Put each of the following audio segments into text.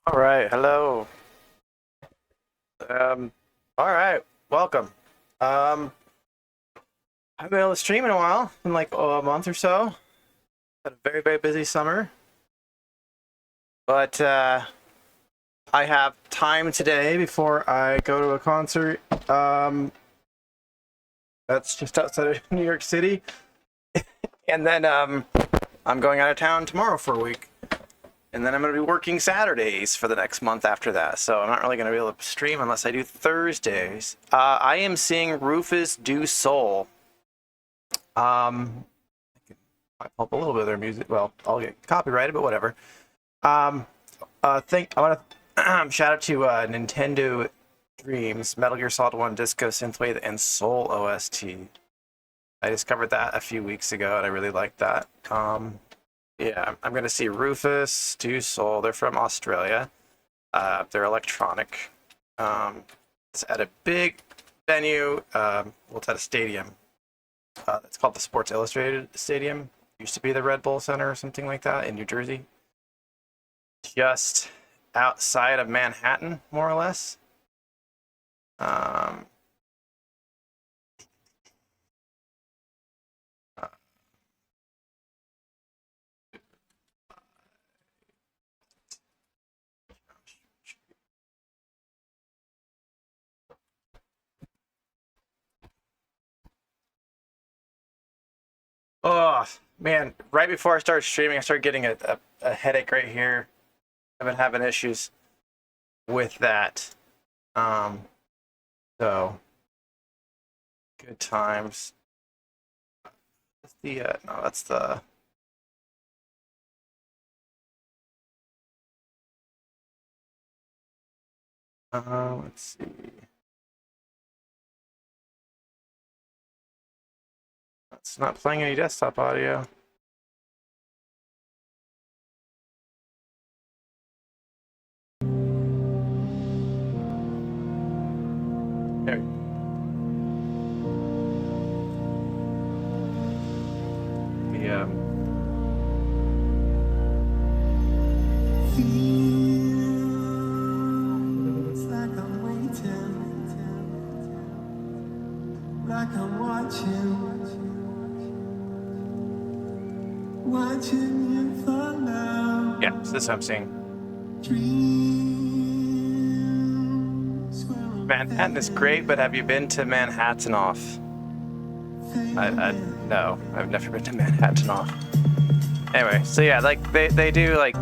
All right, hello. Um, all right, welcome. Um, I haven't been able to stream in a while, in like a month or so. Had a very, very busy summer, but I have time today before I go to a concert. That's just outside of New York City, and then I'm going out of town tomorrow for a week. And then I'm going to be working Saturdays for the next month after that. So I'm not really going to be able to stream unless I do Thursdays. I am seeing Rufus Du Sol. I can pop up a little bit of their music. Well, I'll get copyrighted, but whatever. Um, I want to shout out to Nintendo Dreams, Metal Gear Solid 1 Disco Synthwave, and Soul OST. I discovered that a few weeks ago, and I really liked that. Yeah, I'm going to see Rufus Du Sol. They're from Australia. They're electronic. It's at a big venue. Well, it's at a stadium. It's called the Sports Illustrated Stadium. Used to be the Red Bull Center or something like that in New Jersey. Just outside of Manhattan, more or less. Um, oh, man. Right before I started streaming, I started getting a headache right here. I've been having issues with that. Um, so, good times. That's the, no, that's the, let's see. It's not playing any desktop audio. There. The, Feels like I'm waiting, like I'm watching you fall now. yeah, so this is what I'm seeing. Dreams where I'm Manhattan is great, but have you been to Manhattan off? No, I've never been to Manhattan off. Anyway, so yeah, like they do like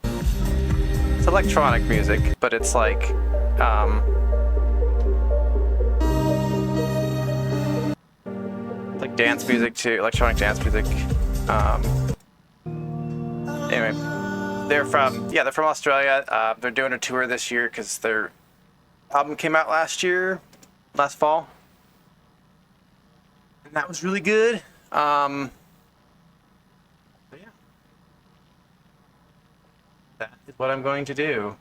it's electronic music, but it's like dance music too, electronic dance music. Anyway, they're from Australia. They're doing a tour this year because their album came out last fall, and that was really good. So yeah, that is what I'm going to do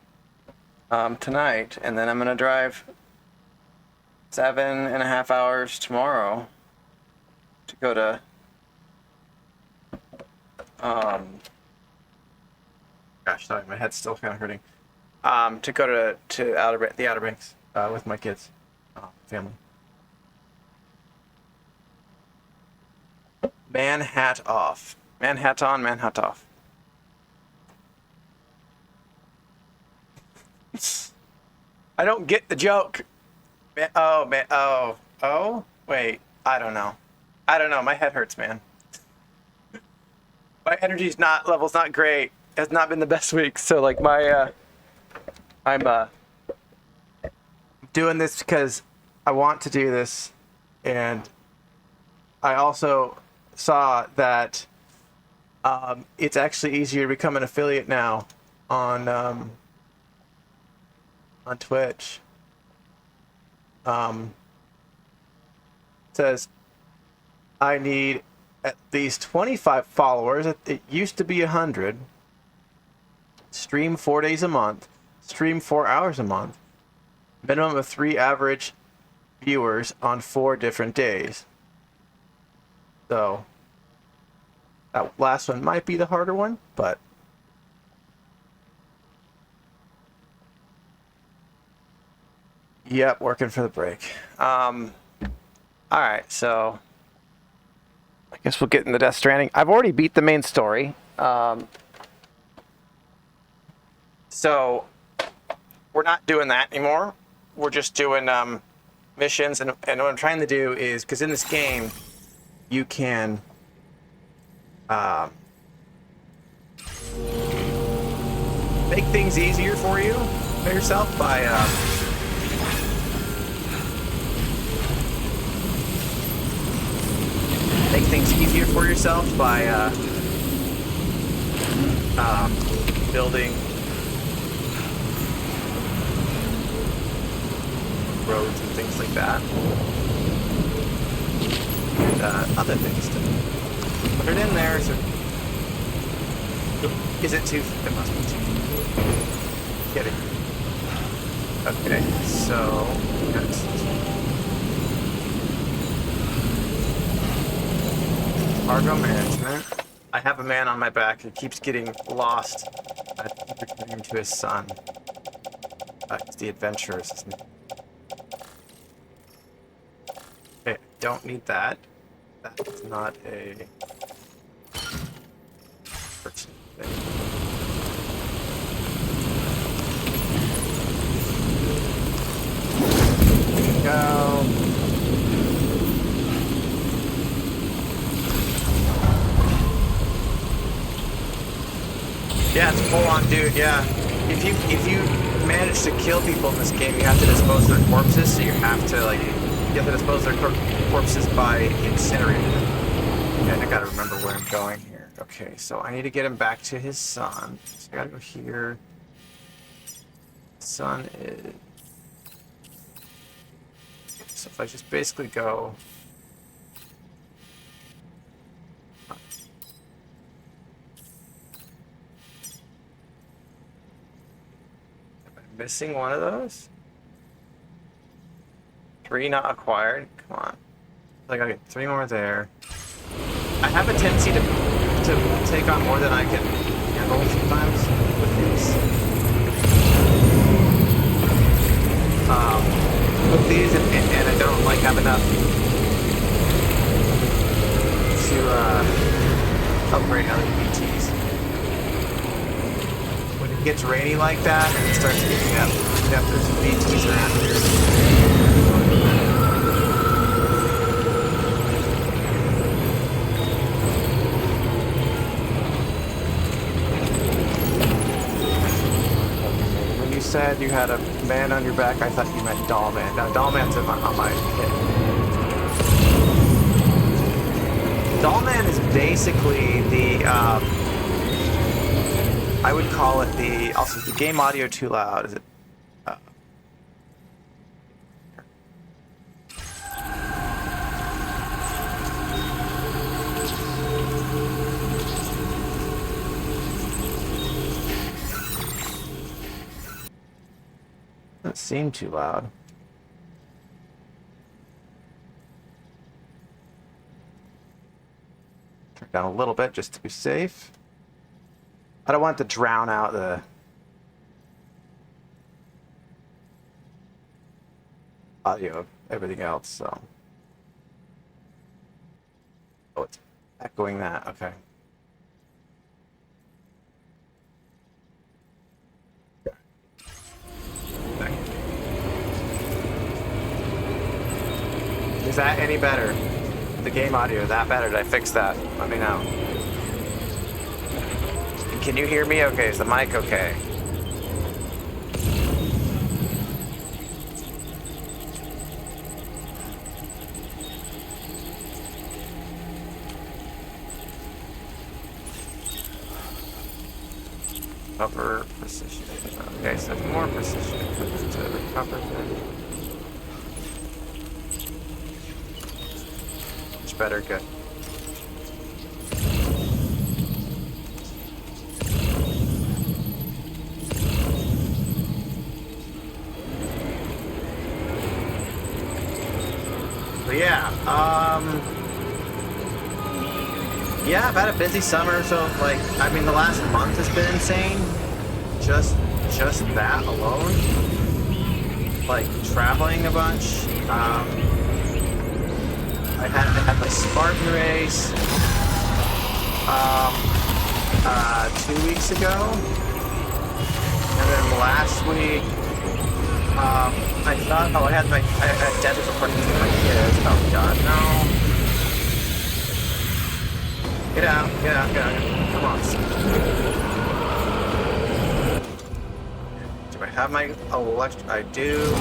tonight, and then I'm gonna drive 7.5 hours tomorrow to go to gosh, sorry, my head's still kind of hurting. To go to the Outer Banks with my kids, family. Man hat off. Man hat on, man hat off. I don't get the joke. Oh, wait. I don't know. My head hurts, man. My level's not great. It's not been the best week. So like I'm doing this because I want to do this, and I also saw that it's actually easier to become an affiliate now on Twitch. It says I need at least 25 followers. It used to be 100. Stream 4 days a month. Stream 4 hours a month. Minimum of 3 average viewers on 4 different days. So that last one might be the harder one, but Yep, working for the break. All right, so I guess we'll get into Death Stranding. I've already beat the main story. So we're not doing that anymore. We're just doing missions, and what I'm trying to do is, because in this game, you can make things easier for yourself by building roads and things like that, and other things to put it in there. So, is it too? It must be too. Get it. Okay, so next. Cargo management. I have a man on my back who keeps getting lost. I keep returning him to his son. It's the adventurers. Okay, don't need that. That is not a person thing. There we go. Yeah, it's full on, dude. Yeah, if you manage to kill people in this game, you have to dispose of their corpses. So you have to dispose of their corpses by incinerating them. And I gotta remember where I'm going here. Okay, so I need to get him back to his son. So I gotta go here. Son is. So if I just basically go. Missing one of those? 3 not acquired? Come on. Like, okay, 3 more there. I have a tendency to take on more than I can handle sometimes with these. And I don't like have enough to upgrade other PTs. When it gets rainy like that and it starts picking up, yep, there's some BTs around here. When you said you had a man on your back, I thought you meant doll man. Now, doll man's on my kit. Doll man is basically the I would call it the, also the game audio too loud. Is it? Doesn't seem too loud. Turn it down a little bit just to be safe. I don't want it to drown out the audio of everything else, so. Oh, it's echoing that, okay. Is that any better? The game audio, that better? Did I fix that? Let me know. Can you hear me okay? Is the mic okay? Cover precision. Okay, so more precision to recover then. Much better, good. Yeah, I've had a busy summer, so like, I mean, the last month has been insane. Just that alone. like traveling a bunch. I had my Spartan race 2 weeks ago, and then last week I thought I had dentist appointments with my kids. Oh God, no! Get out! Come on. Do I have my electric? I do.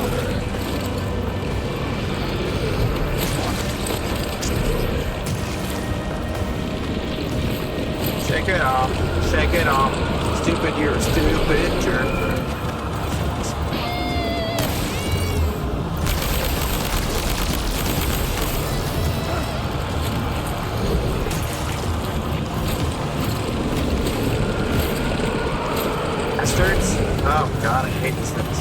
Shake it off. Shake it off. Stupid, you're a stupid jerk. Bastards. Oh God, I hate these things.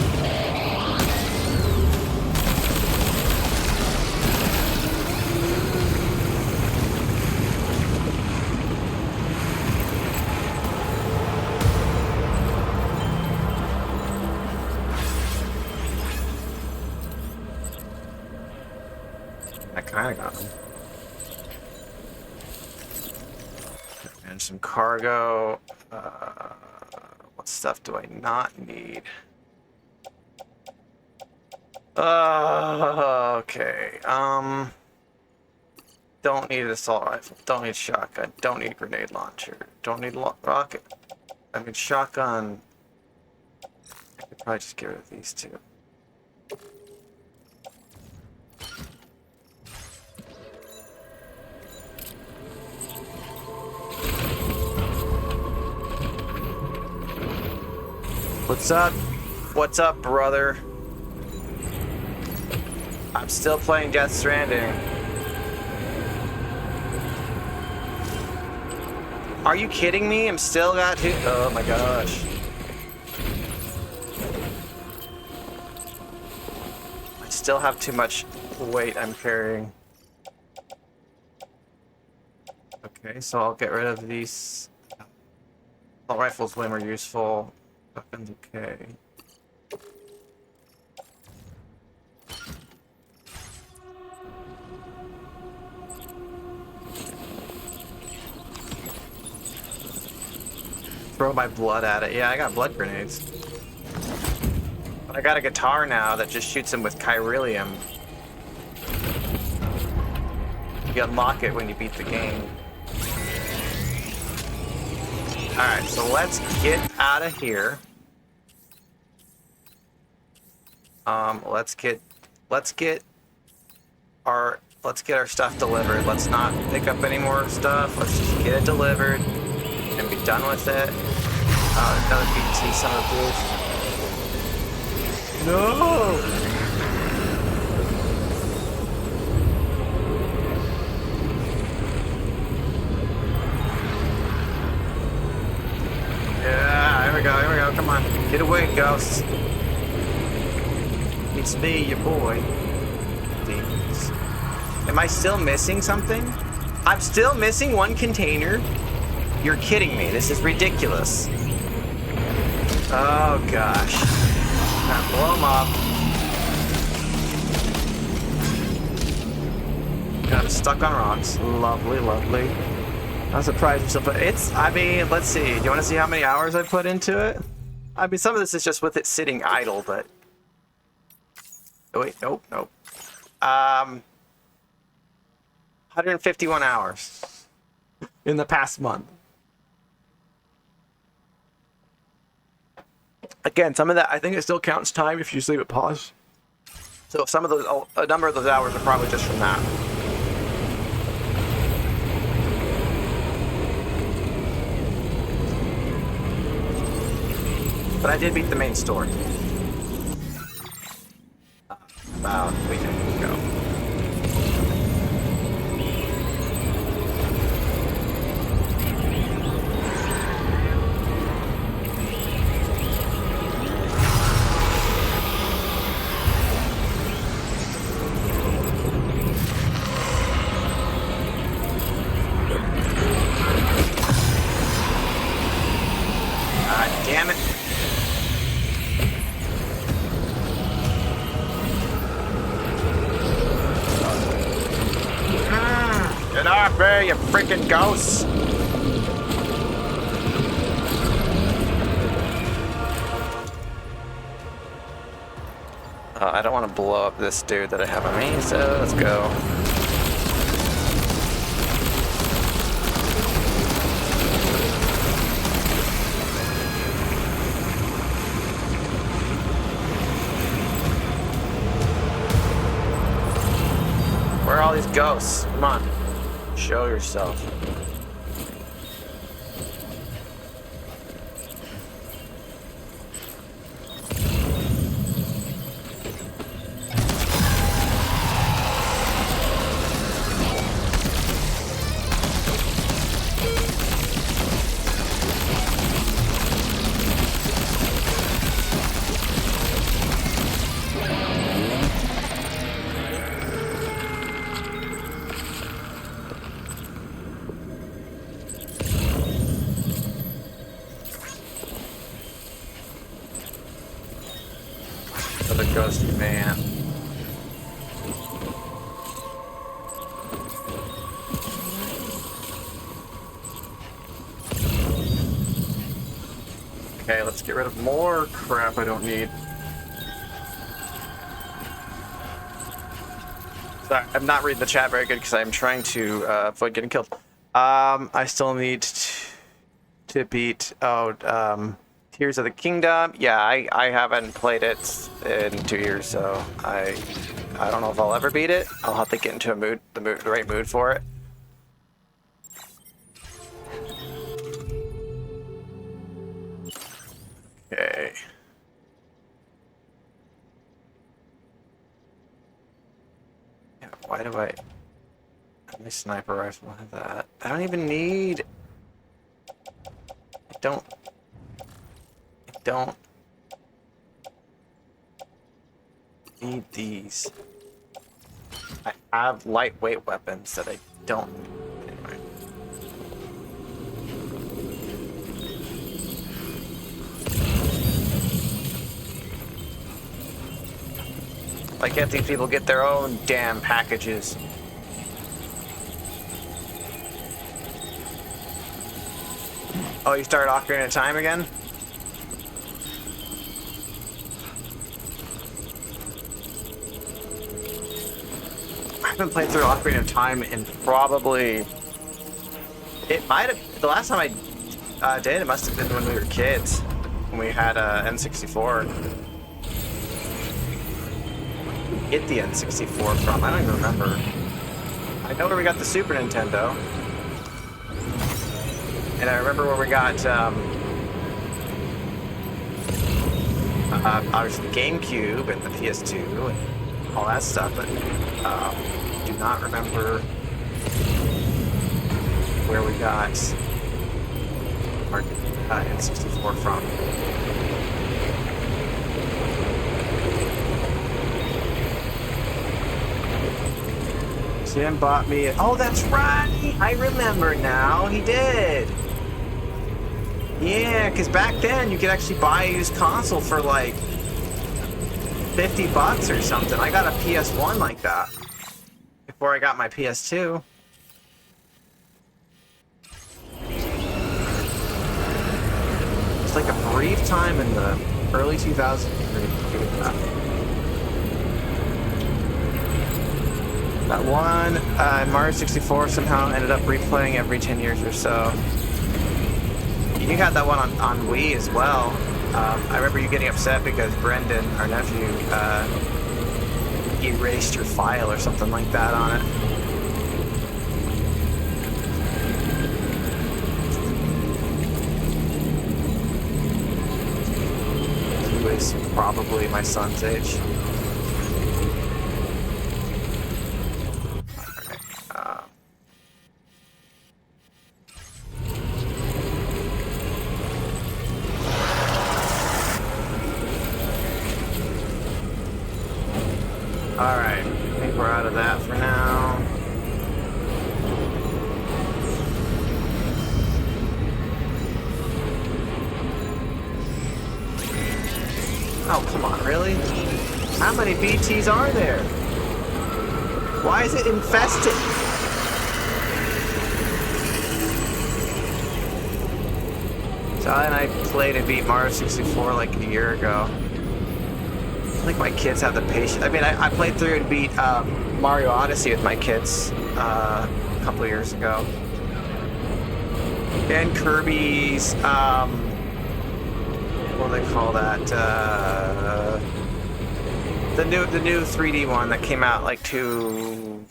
I kind of got them. And some cargo. What stuff do I not need? Okay. Don't need an assault rifle. Don't need shotgun. Don't need grenade launcher. Don't need rocket. I mean shotgun. I could probably just get rid of these two. What's up? What's up, brother? I'm still playing Death Stranding. Are you kidding me? I'm still got hit. Oh my gosh. I still have too much weight I'm carrying. Okay, so I'll get rid of these. Assault rifles way more useful. Weapons, okay. Throw my blood at it. Yeah, I got blood grenades. But I got a guitar now that just shoots them with chiralium. You unlock it when you beat the game. Alright, so let's get out of here. Let's get our stuff delivered. Let's not pick up any more stuff. Let's just get it delivered and be done with it. Another BT son of a bitch. No! Yeah, here we go, come on. Get away, ghosts. It's me, your boy. Demons. Am I still missing something? I'm still missing one container? You're kidding me. This is ridiculous. Oh, gosh. Now blow them up. Got stuck on rocks. Lovely, lovely. I'm surprised yourself, but I mean, let's see. Do you want to see how many hours I put into it? I mean, some of this is just with it sitting idle, but... Oh, wait, nope. 151 hours in the past month. Again, some of that, I think it still counts time if you just leave it paused. So some of those, a number of those hours are probably just from that. But I did beat the main story. About a week ago. God damn it. off me, you freaking ghosts! I don't want to blow up this dude that I have on me, so let's go. Where are all these ghosts? Come on. Show yourself. The ghosty man. Okay, let's get rid of more crap I don't need. Sorry, I'm not reading the chat very good because I'm trying to avoid getting killed. I still need to beat Tears of the Kingdom. Yeah, I haven't played it in 2 years, so I don't know if I'll ever beat it. I'll have to get into the right mood for it. Okay. Yeah, why do I... My sniper rifle have that. I don't even need... I don't need these. I have lightweight weapons that I don't need. Anyway. Why can't these people get their own damn packages? Oh, you started Ocarina of Time again? I haven't played through Ocarina of Time in probably... It might have... The last time I did, it must have been when we were kids. When we had N64. Get the N64 from? I don't even remember. I know where we got the Super Nintendo. And I remember where we got, obviously the GameCube and the PS2 and all that stuff, but do not remember where we got our N64 from. Sam bought me... Oh, that's right! I remember now. He did. Yeah, because back then you could actually buy a used console for like $50 or something. I got a PS1 like that before I got my PS2. It's like a brief time in the early 2000s. That one Mario 64 somehow ended up replaying every 10 years or so. You had that one on Wii as well. I remember you getting upset because Brendan, our nephew, erased your file or something like that on it. He was probably my son's age. Alright, I think we're out of that for now. Oh, come on, really? How many BTs are there? Why is it infested? Sally and I played and beat Mario 64 like a year ago. I think my kids have the patience. I mean, I played through and beat Mario Odyssey with my kids a couple of years ago. And Kirby's, what do they call that? The new 3D one that came out like 2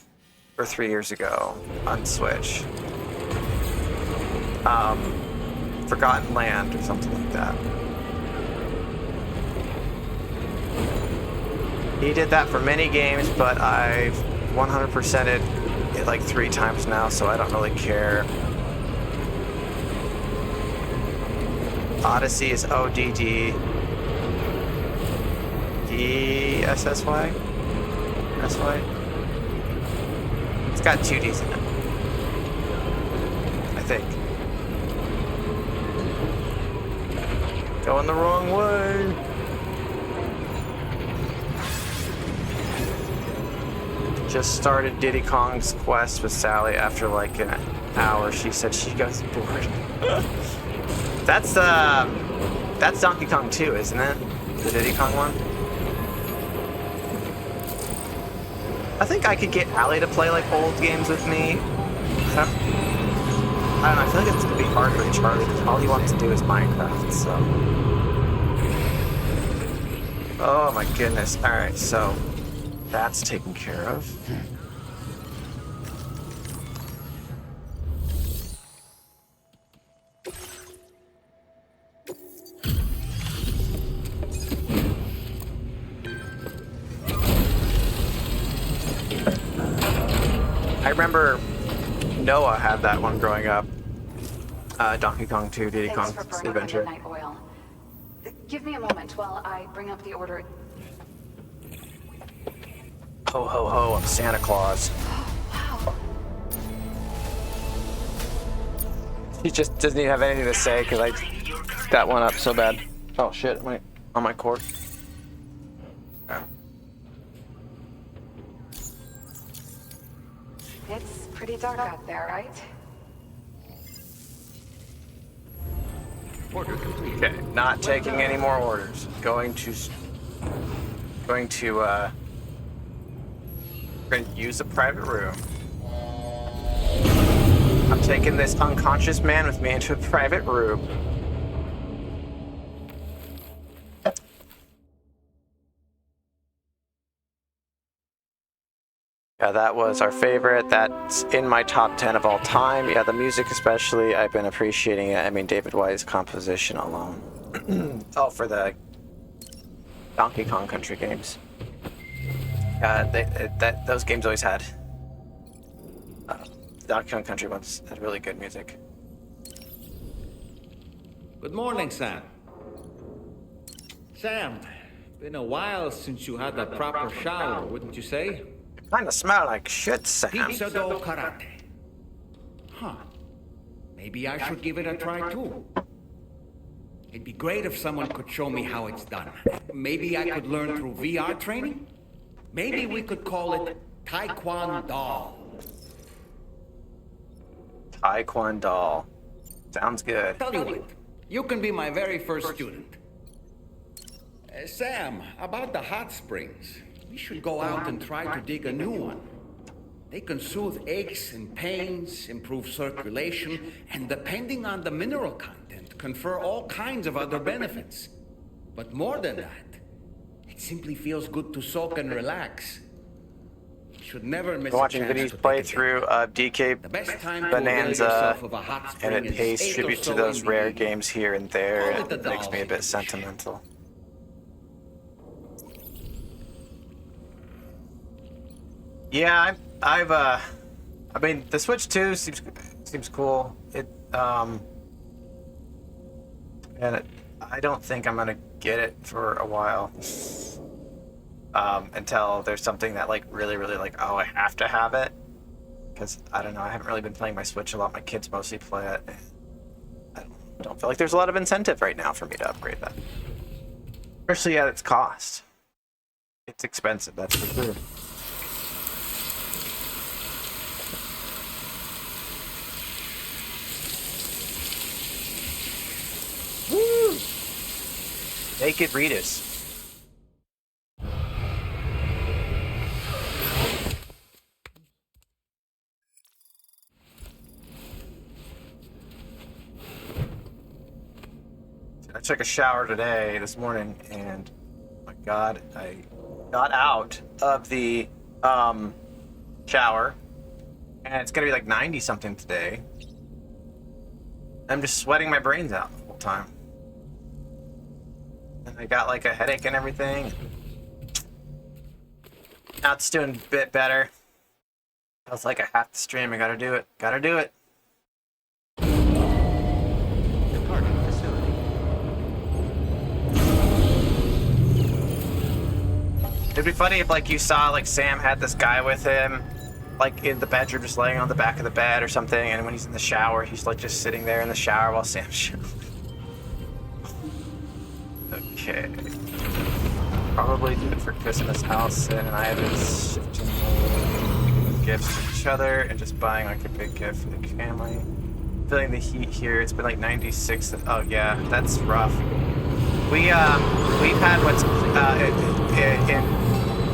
or 3 years ago on Switch. Forgotten Land or something like that. He did that for many games, but I've 100%ed it like 3 times now, so I don't really care. Odyssey is ODD. DSSY? SY? It's got 2 Ds in it. I think. Going the wrong way. Just started Diddy Kong's quest with Sally after like an hour. She said she goes bored. That's Donkey Kong 2, isn't it? The Diddy Kong one? I think I could get Allie to play like old games with me. I don't know, I feel like it's gonna be harder than Charlie because all he wants to do is Minecraft, so. Oh my goodness. Alright, so that's taken care of. I remember Noah had that one growing up. Donkey Kong 2, Diddy Kong's Adventure. Midnight oil. Give me a moment while I bring up the order. Ho ho ho, I'm Santa Claus. Wow. He just doesn't even have anything to say because I got one up so bad. Oh shit, on my cord. Yeah. It's pretty dark out there, right? Order complete. Okay, not taking any more orders. Going to use a private room. I'm taking this unconscious man with me into a private room. Yeah, that was our favorite. That's in my top 10 of all time. Yeah, the music especially, I've been appreciating it. I mean, David White's composition alone. Oh, for the Donkey Kong Country games. Those games always had. Donkey Kong Country ones had really good music. Good morning, Sam. Sam, been a while since you had a proper shower, wouldn't you say? Kinda smell like shit, Sam. Pizza dough karate. Huh. Maybe I should give it a try too. It'd be great if someone could show me how it's done. Maybe I could learn through VR training? Maybe we could call it Taekwondo. Taekwondo. Sounds good. Tell you what, you can be my very first student. Sam, about the hot springs. We should go out and try to dig a new one. They can soothe aches and pains, improve circulation, and depending on the mineral content, confer all kinds of other benefits. But more than that, it simply feels good to soak and relax. You should never miss Watching a chance Vinny's to take a playthrough of DK The best time to avail Bonanza, yourself of a hot spring and it is pays 8 or tribute to so those in the rare evening. games here and there, Call and it it the makes me a bit dolls. sentimental. Yeah, I mean, the Switch 2 seems cool. I don't think I'm gonna get it for a while. Until there's something that like really like, oh, I have to have it. Because I don't know, I haven't really been playing my Switch a lot. My kids mostly play it. I don't feel like there's a lot of incentive right now for me to upgrade that. Especially at its cost. It's expensive, that's for sure. Naked Ritas. I took a shower this morning, and oh my God, I got out of the shower, and it's gonna be like 90 something today. I'm just sweating my brains out the whole time, and I got like a headache and everything. Now it's doing a bit better. I was like, I have to stream. I gotta do it. Gotta do it. It'd be funny if like you saw like Sam had this guy with him, like in the bedroom, just laying on the back of the bed or something, and when he's in the shower, he's like just sitting there in the shower while Sam's showering. Okay. Probably do it for Christmas. Allison and I have been shifting gifts to each other and just buying like a big gift for the family. Feeling the heat here. It's been like 96. Oh yeah, that's rough. We've had what's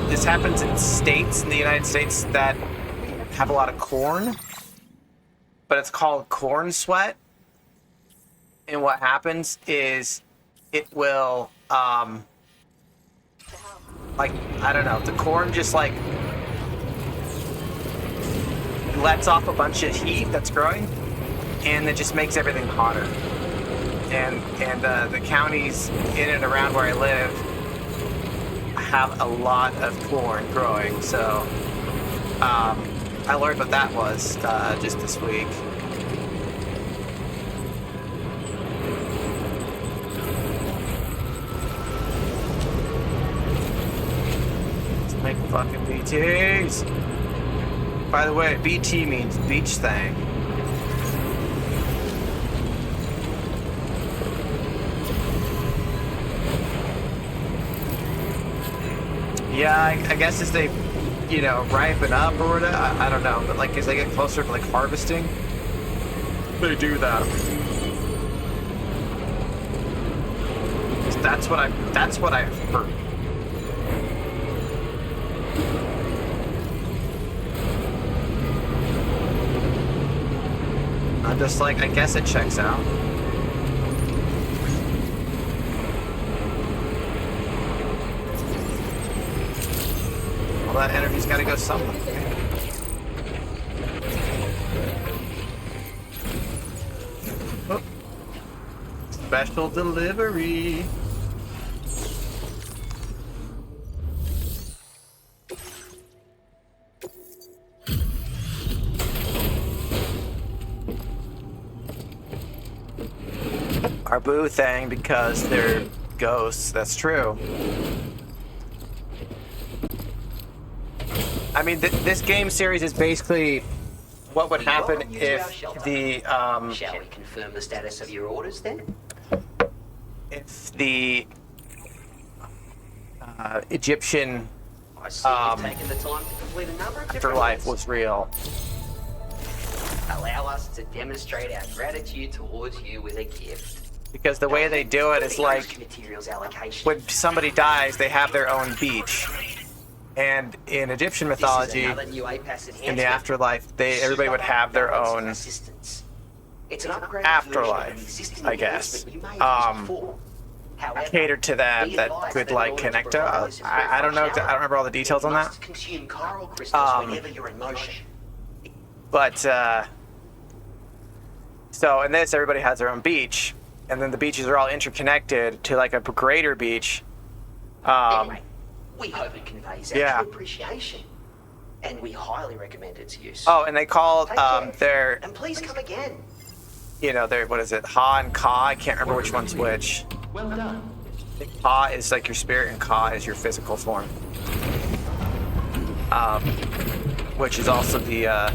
this happens in states in the United States that have a lot of corn, but it's called corn sweat. And what happens is it will like, I don't know, the corn just like lets off a bunch of heat that's growing, and it just makes everything hotter. And the counties in and around where I live have a lot of corn growing, so I learned what that was just this week. Let's make fucking BTs. By the way, BT means beach thing. Yeah, I guess as they, you know, ripen up or whatever, I don't know, but like as they get closer to like harvesting, they do that. That's what I've heard. I'm just like, I guess it checks out. That energy's got to go somewhere. Oh. Special delivery. Our boo thing because they're ghosts. That's true. I mean, this game series is basically what would happen if the Shall we confirm the status of your orders then? if the Egyptian I see you've taken the time to complete a number of different afterlife orders. was real. Allow us to demonstrate our gratitude towards you with a gift. Because the way they do it is like materials allocation. when somebody dies, they have their own beach. And in Egyptian mythology, in the afterlife, everybody would have their own It's an upgraded afterlife, I guess. Catered to them that could like connect to. I don't know. I don't remember all the details on that. Consume coral crystals whenever you're in motion. But so in this, everybody has their own beach, and then the beaches are all interconnected to like a greater beach. Anyway, we hope it conveys our Yeah. true appreciation, and we highly recommend its use. Oh, and they call Take care, their, and please come again. you know, their, what is it, Ha and Ka? I can't remember which one's which. Well done. I think Ha is like your spirit, and Ka is your physical form. Which is also the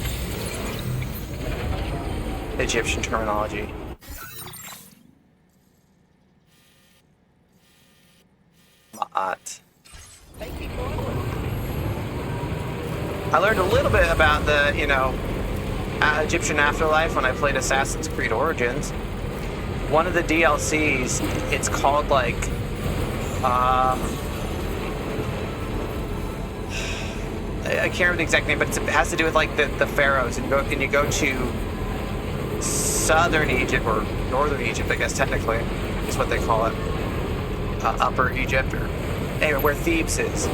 Egyptian terminology. Ma'at. I learned a little bit about the, you know, Egyptian afterlife when I played Assassin's Creed Origins. One of the DLCs, it's called like I can't remember the exact name, but it has to do with like the pharaohs, and you go to southern Egypt or northern Egypt, I guess technically is what they call it, Upper Egypt, or anyway, where Thebes is,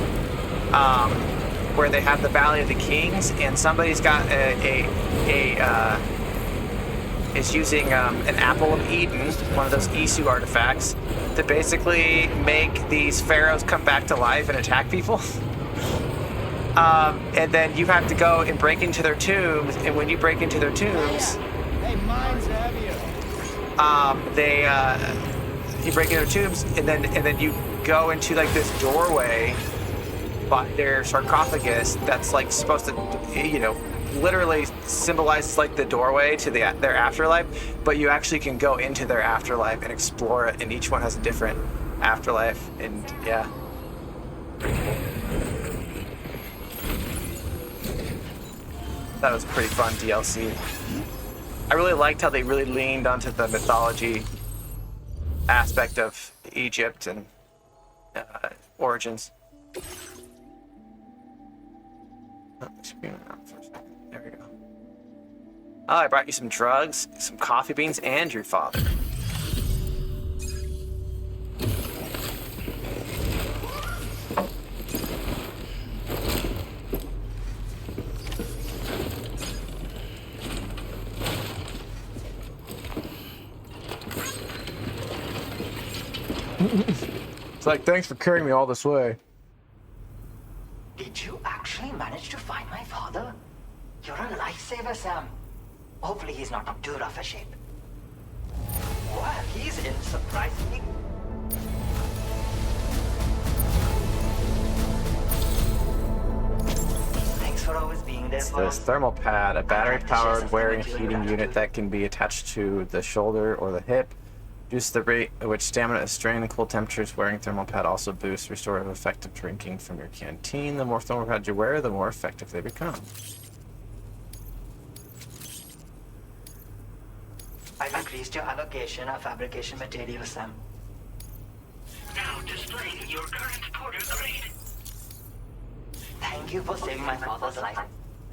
where they have the Valley of the Kings, and somebody's got is using an apple of Eden, one of those Isu artifacts, to basically make these pharaohs come back to life and attack people. And then you have to go and break into their tombs, and when you break into their tombs, you break into their tombs, and then you go into like this doorway by their sarcophagus that's like supposed to, literally symbolizes like the doorway to their afterlife, but you actually can go into their afterlife and explore it, and each one has a different afterlife, and yeah. Pretty cool. That was a pretty fun DLC. I really liked how they really leaned onto the mythology aspect of Egypt and origins. Oh, for a second. There we go. Oh, I brought you some drugs, some coffee beans, and your father. It's like, thanks for carrying me all this way. Did you actually manage to find my father? You're a lifesaver, Sam. Hopefully he's not in too rough a shape. Well, he's in surprisingly... Thanks for always being there for This us. thermal pad, a battery-powered wearing heating unit that can be attached to the shoulder or the hip. Reduce the rate at which stamina is strained in cold temperatures. Wearing thermal pad also boosts restorative effect of drinking from your canteen. The more thermal pads you wear, the more effective they become. I've increased your allocation of fabrication materials, Sam. Now displaying your current porter grade. Thank you for saving my father's life.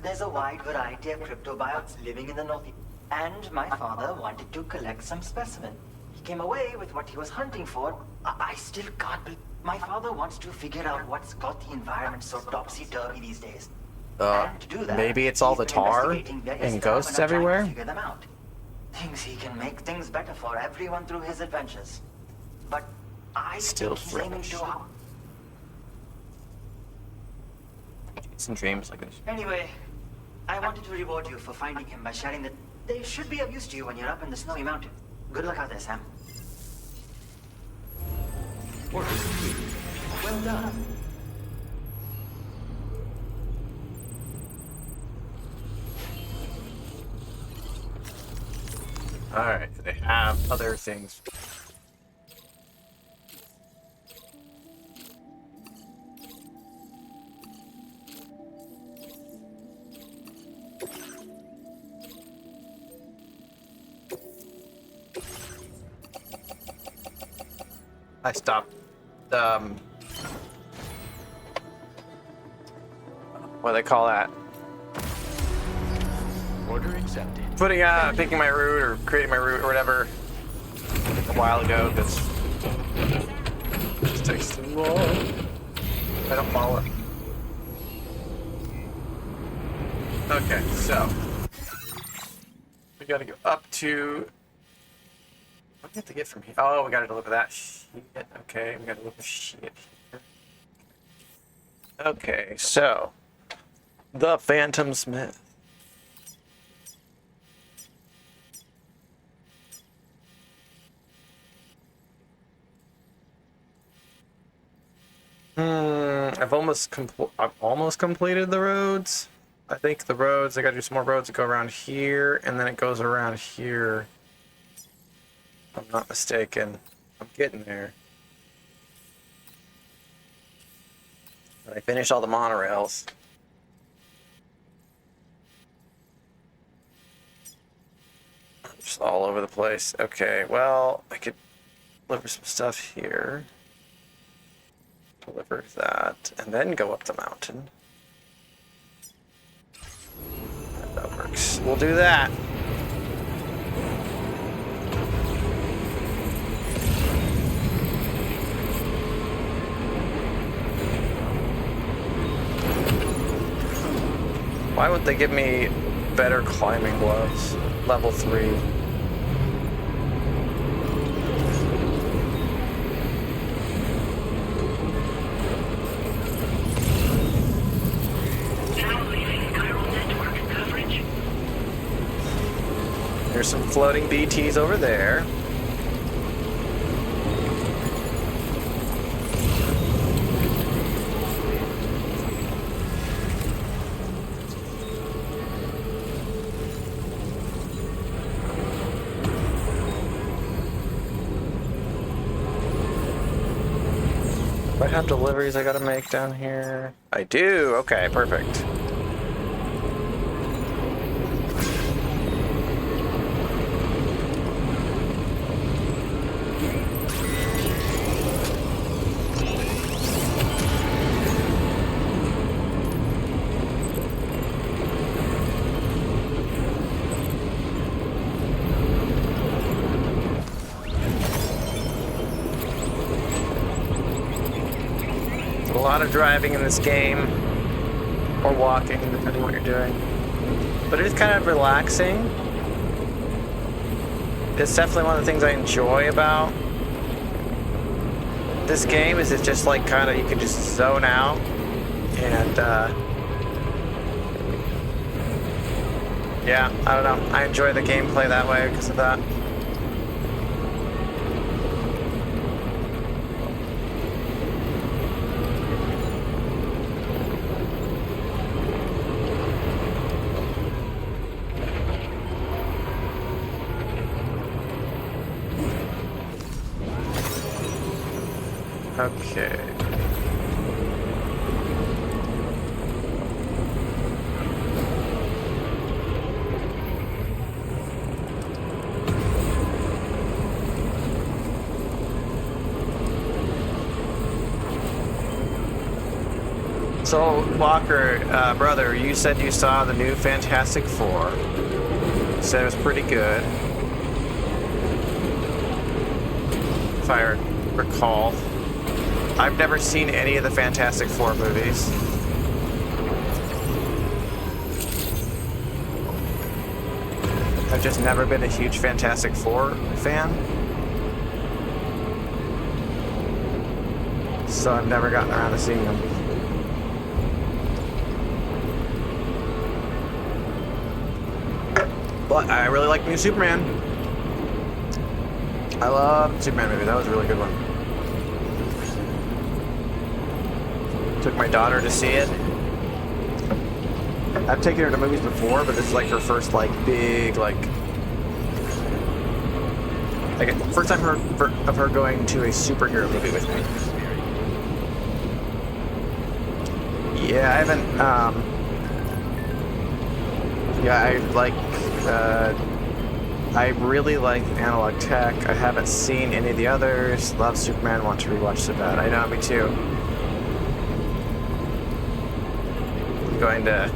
There's a wide variety of cryptobiotes living in the Northeast, and my father wanted to collect some specimens. He came away with what he was hunting for. I still can't believe... My father wants to figure out what's got the environment so topsy-turvy these days. And to do that, Maybe it's all he's the been tar investigating various and phenomena ghosts trying to everywhere. figure them out. Thinks he can make things better for everyone through his adventures. But I Still think he's aiming fresh. too hard. Some dreams like this. Anyway, I wanted to reward you for finding him by sharing that they should be of use to you when you're up in the snowy mountain. Good luck out there, Sam. Order complete. Well done. Alright, they have other things. I stopped. What do they call that? Order accepted. Picking my route or creating my route or whatever a while ago. This takes too long. I don't follow it. Okay, so we gotta go up to. What do we have to get from here? Oh, we gotta deliver that shit. Okay, we gotta deliver shit here. Okay, so the Phantom Smith. I've almost completed the roads. I think the roads, I gotta do some more roads that go around here, and then it goes around here. If I'm not mistaken. I'm getting there. But I finished all the monorails. Just all over the place. Okay, well, I could deliver some stuff here. Deliver that, and then go up the mountain. That works. We'll do that. Why would they give me better climbing gloves? Level 3. Now leaving chiral network coverage. There's some floating BTs over there. Do I have deliveries I gotta make down here? I do. Okay, perfect. A lot of driving in this game, or walking, depending on what you're doing. But it is kind of relaxing. It's definitely one of the things I enjoy about this game, is it's just like kind of, you can just zone out and yeah, I don't know. I enjoy the gameplay that way because of that. Okay. So, Walker, brother, you said you saw the new Fantastic Four. You said it was pretty good. If I recall. I've never seen any of the Fantastic Four movies. I've just never been a huge Fantastic Four fan. So I've never gotten around to seeing them. But I really like the new Superman. I love the Superman movie. That was a really good one. Took my daughter to see it. I've taken her to movies before, but this is like her first like big like first time of her going to a superhero movie with me. Yeah, I haven't. Yeah, I really like Analog Tech. I haven't seen any of the others. Love Superman. Want to rewatch so bad. I know, me too. Going to,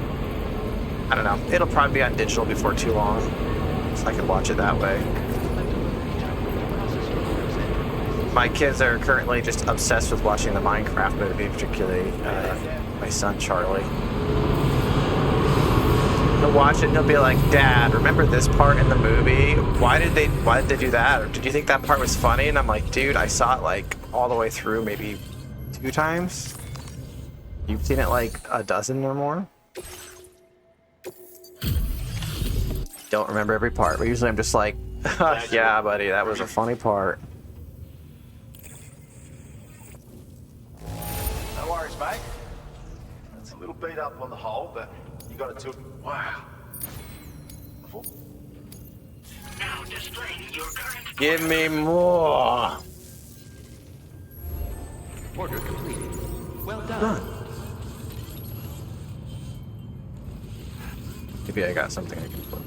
I don't know, it'll probably be on digital before too long, so I can watch it that way. My kids are currently just obsessed with watching the Minecraft movie, particularly my son Charlie. He'll watch it and he'll be like, "Dad, remember this part in the movie? Why did they do that? Or did you think that part was funny?" And I'm like, "Dude, I saw it like all the way through, maybe 2 times. You've seen it like a dozen or more." Don't remember every part, but usually I'm just like, "Yeah, buddy, that was a funny part." No worries, mate. It's a little beat up on the whole, but you got it to... Wow. Now displaying your current... Give me more. Order completed. Well done. Maybe I got something I can put.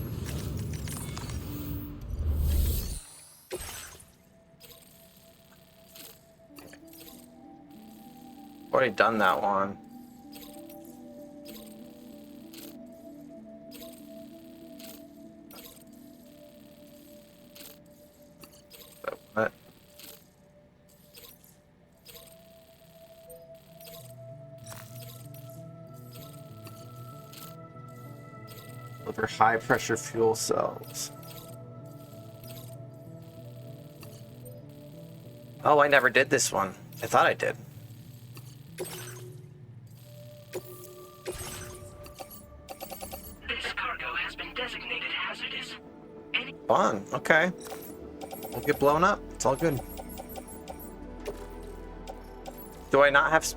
Already done that one. What? Deliver high pressure fuel cells. Oh, I never did this one. I thought I did. This cargo has been designated hazardous. Any Fun. Okay. We'll get blown up. It's all good. Do I not have...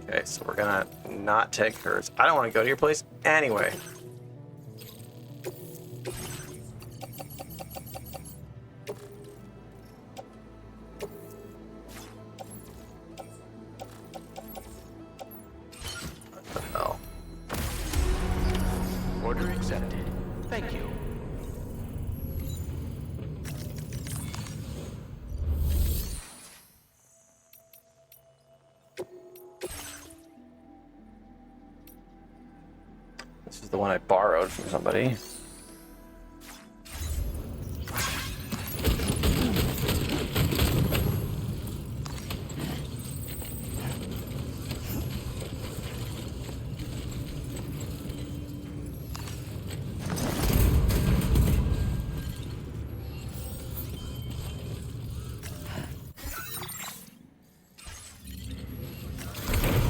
Okay, so we're gonna not take hers. I don't want to go to your place anyway. What the hell? Order accepted. Thank you. This is the one I borrowed from somebody.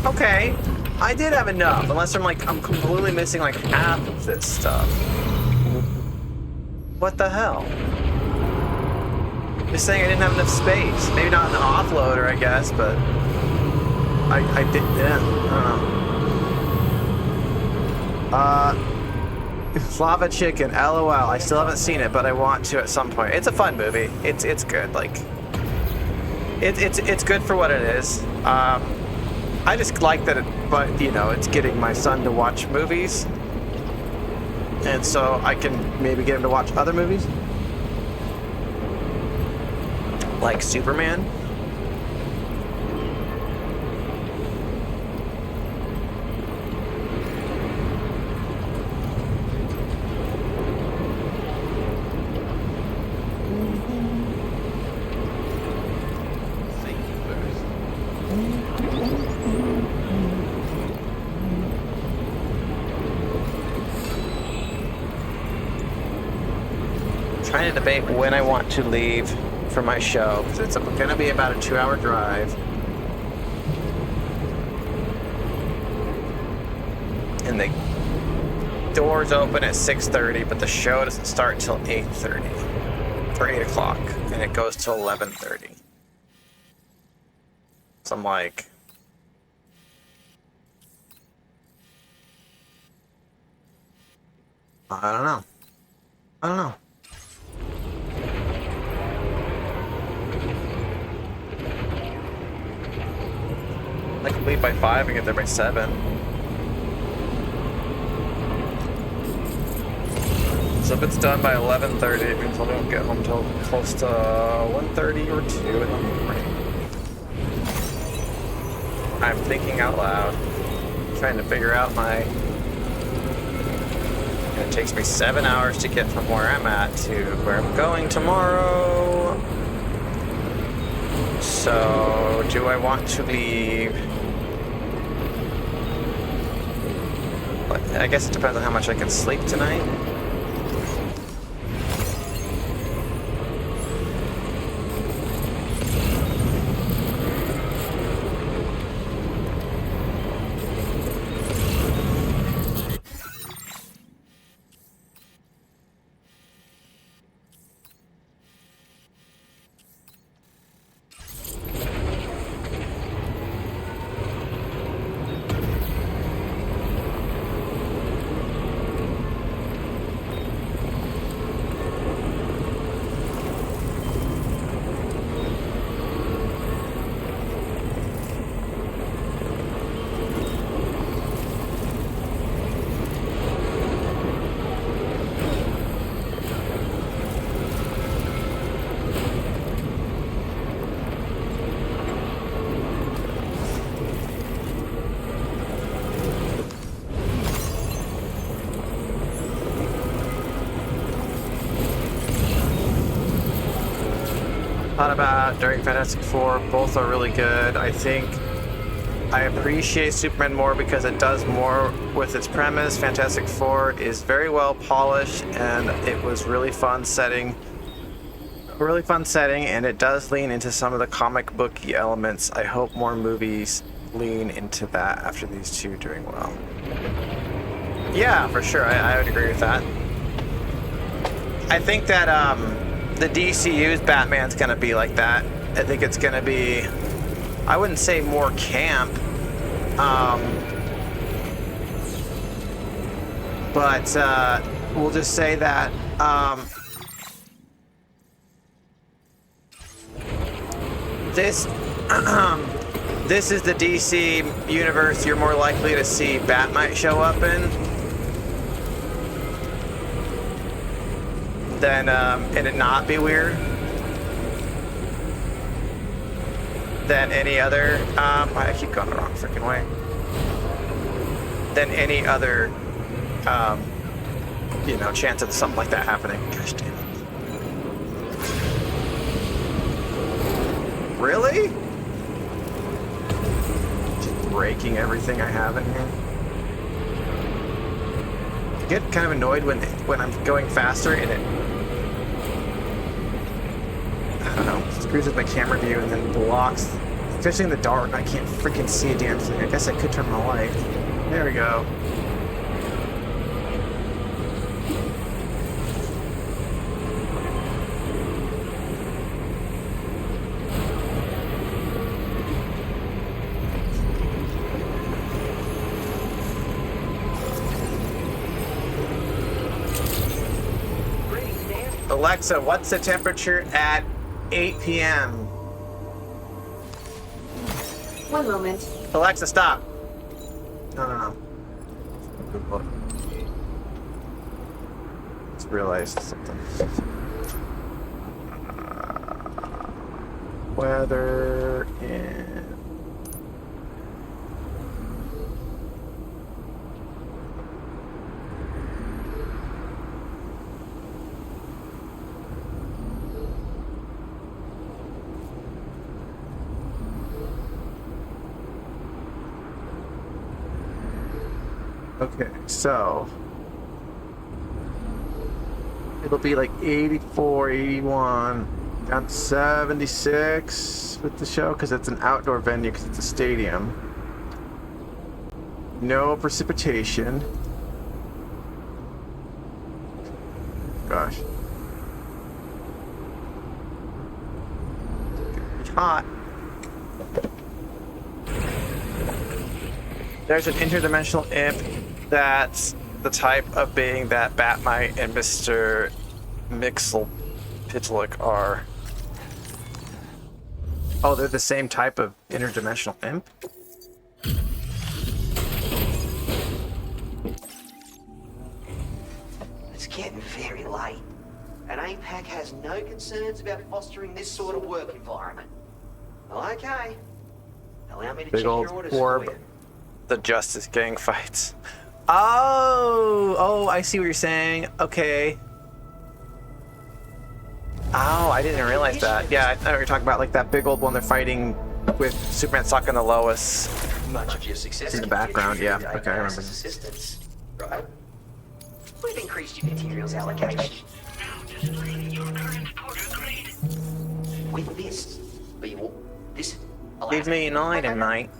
Okay, I did have enough, unless I'm completely missing like half of this stuff. What the hell? Just saying I didn't have enough space. Maybe not an offloader, I guess, but I did. Yeah, I don't know. Lava Chicken, LOL. I still haven't seen it, but I want to at some point. It's a fun movie. It's good. Like, it's good for what it is. I just like that but you know, it's getting my son to watch movies, and so I can maybe get him to watch other movies, like Superman. Trying to debate when I want to leave for my show, because it's going to be about a 2-hour drive. And the doors open at 6:30, but the show doesn't start until 8:30 or 8 o'clock, and it goes till 11:30. So I'm like, I don't know. I don't know. I can leave by 5 and get there by 7. So if it's done by 11:30, it means I don't get home till close to 1:30 or 2 in the morning. I'm thinking out loud, trying to figure out my... And it takes me 7 hours to get from where I'm at to where I'm going tomorrow. So, do I want to leave? I guess it depends on how much I can sleep tonight. thought about during Fantastic Four. Both are really good. I think I appreciate Superman more because it does more with its premise. Fantastic Four is very well polished, and it was really fun setting. A really fun setting, and it does lean into some of the comic booky elements. I hope more movies lean into that after these two doing well. Yeah, for sure. I would agree with that. I think that the DCU's Batman's gonna be like that. I think it's gonna be, I wouldn't say more camp, but we'll just say that this this is the DC universe you're more likely to see Batmite show up in than and it not be weird than any other I keep going the wrong freaking way than any other you know, chance of something like that happening. Gosh damn it. Really? Just breaking everything I have in here. I get kind of annoyed when I'm going faster and it, I don't know, screws with my camera view and then blocks, especially in the dark. I can't freaking see a damn thing. I guess I could turn my light. There we go. Alexa, what's the temperature at 8 p.m.? 1 moment. Alexa, stop. No. Just realized something. Weather in... Okay, so it'll be like 84, 81, down to 76 with the show because it's an outdoor venue because it's a stadium. No precipitation. Gosh. It's hot. There's an interdimensional imp that's the type of being that Batmite and Mr. Mxyzptlk are. Oh, they're the same type of interdimensional imp? It's getting very late, and APAC has no concerns about fostering this sort of work environment. Okay. Allow me to Big check old your orders orb. for you. The Justice Gang fights. Oh, I see what you're saying. Okay. Oh, I didn't realize that. Yeah, I thought you were talking about like that big old one they're fighting with Superman sucking the Lois Much of your success in the can be background. Yeah, attributed to okay, I APAC's remember. assistance, right? We've increased your materials allocation Now displaying your current porter grade. with this. But you will this allows Give me an item, mate.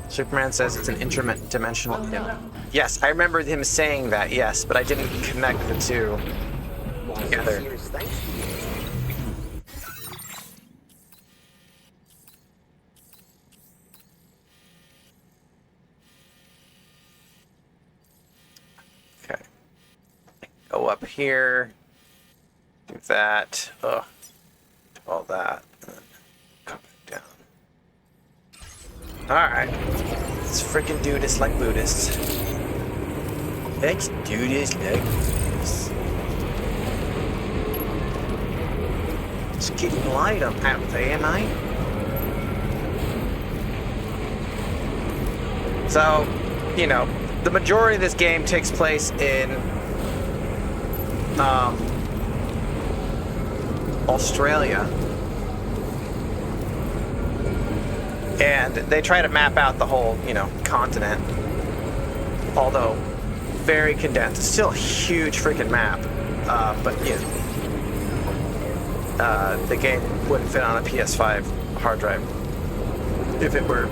Superman says it's an interdimensional imp. Yes, I remember him saying that, yes, but I didn't connect the two together. Serious thanks to you. Okay. Go up here. Do that. Ugh. Do all that. And then come back down. Alright. Let's freaking do this like Buddhists. Let's do this like Buddhists. It's getting light up out there, mate. So, you know, the majority of this game takes place in Australia. And they try to map out the whole, continent. Although very condensed. It's still a huge freaking map. But the game wouldn't fit on a PS5 hard drive if it were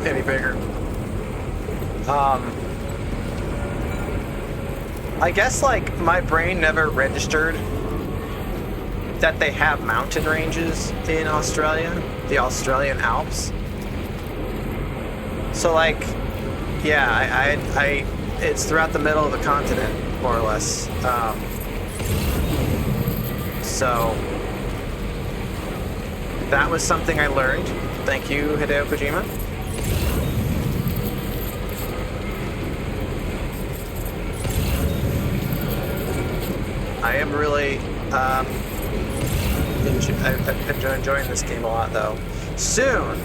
any bigger. I guess like my brain never registered that they have mountain ranges in Australia, the Australian Alps. So like, yeah, I it's throughout the middle of the continent, more or less. So that was something I learned. Thank you, Hideo Kojima. I am really I've been enjoying this game a lot, though. Soon,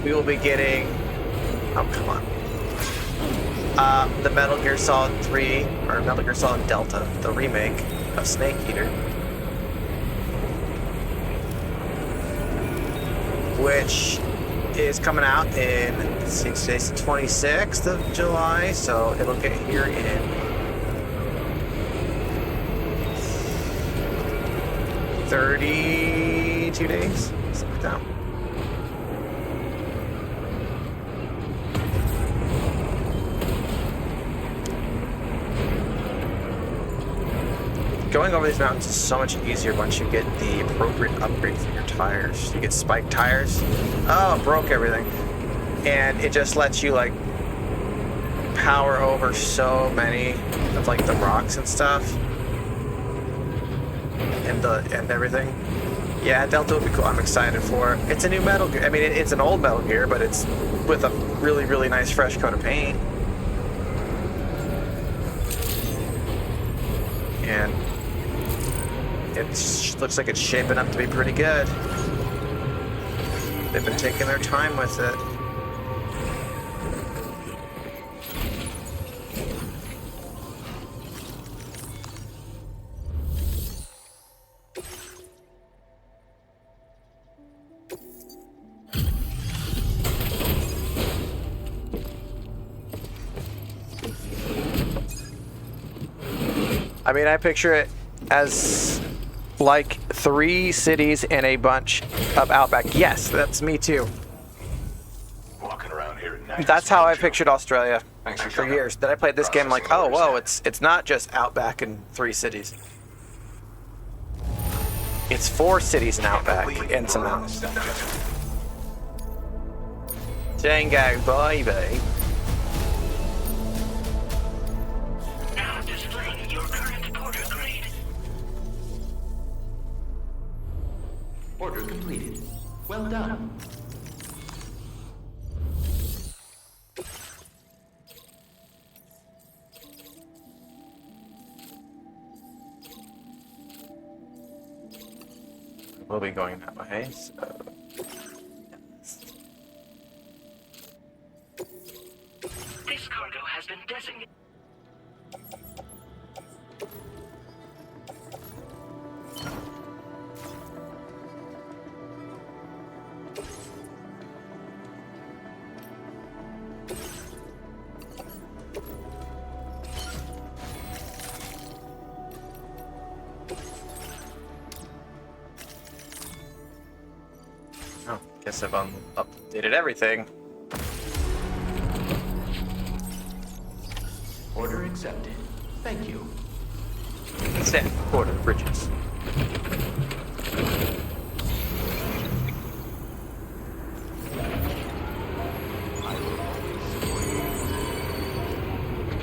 we will be getting. Oh, come on. The Metal Gear Solid 3 or Metal Gear Solid Delta, the remake of Snake Eater, which is coming out in, today's the 26th of July, so it'll get here in 32 days, something like that. Going over these mountains is so much easier once you get the appropriate upgrade for your tires. You get spiked tires. Oh, broke everything. And it just lets you like power over so many of like the rocks and stuff. And everything. Yeah, Delta will be cool. I'm excited for it. It's a new Metal Gear. I mean, it's an old Metal Gear, but it's with a really, really nice fresh coat of paint. And it looks like it's shaping up to be pretty good. They've been taking their time with it. I mean, I picture it as like 3 cities and a bunch of outback. Yes, that's me too. Walking around here at night. That's how I pictured Australia for years. Then I played this game like, oh, whoa, it's not just outback and 3 cities. It's 4 cities and outback and some mountains. Django, baby. Now displaying your current porter grade. Order completed. Well done. We'll be going that way, so... This cargo has been designated. Oh, guess I've updated everything. Order accepted. Thank you. Set order bridges.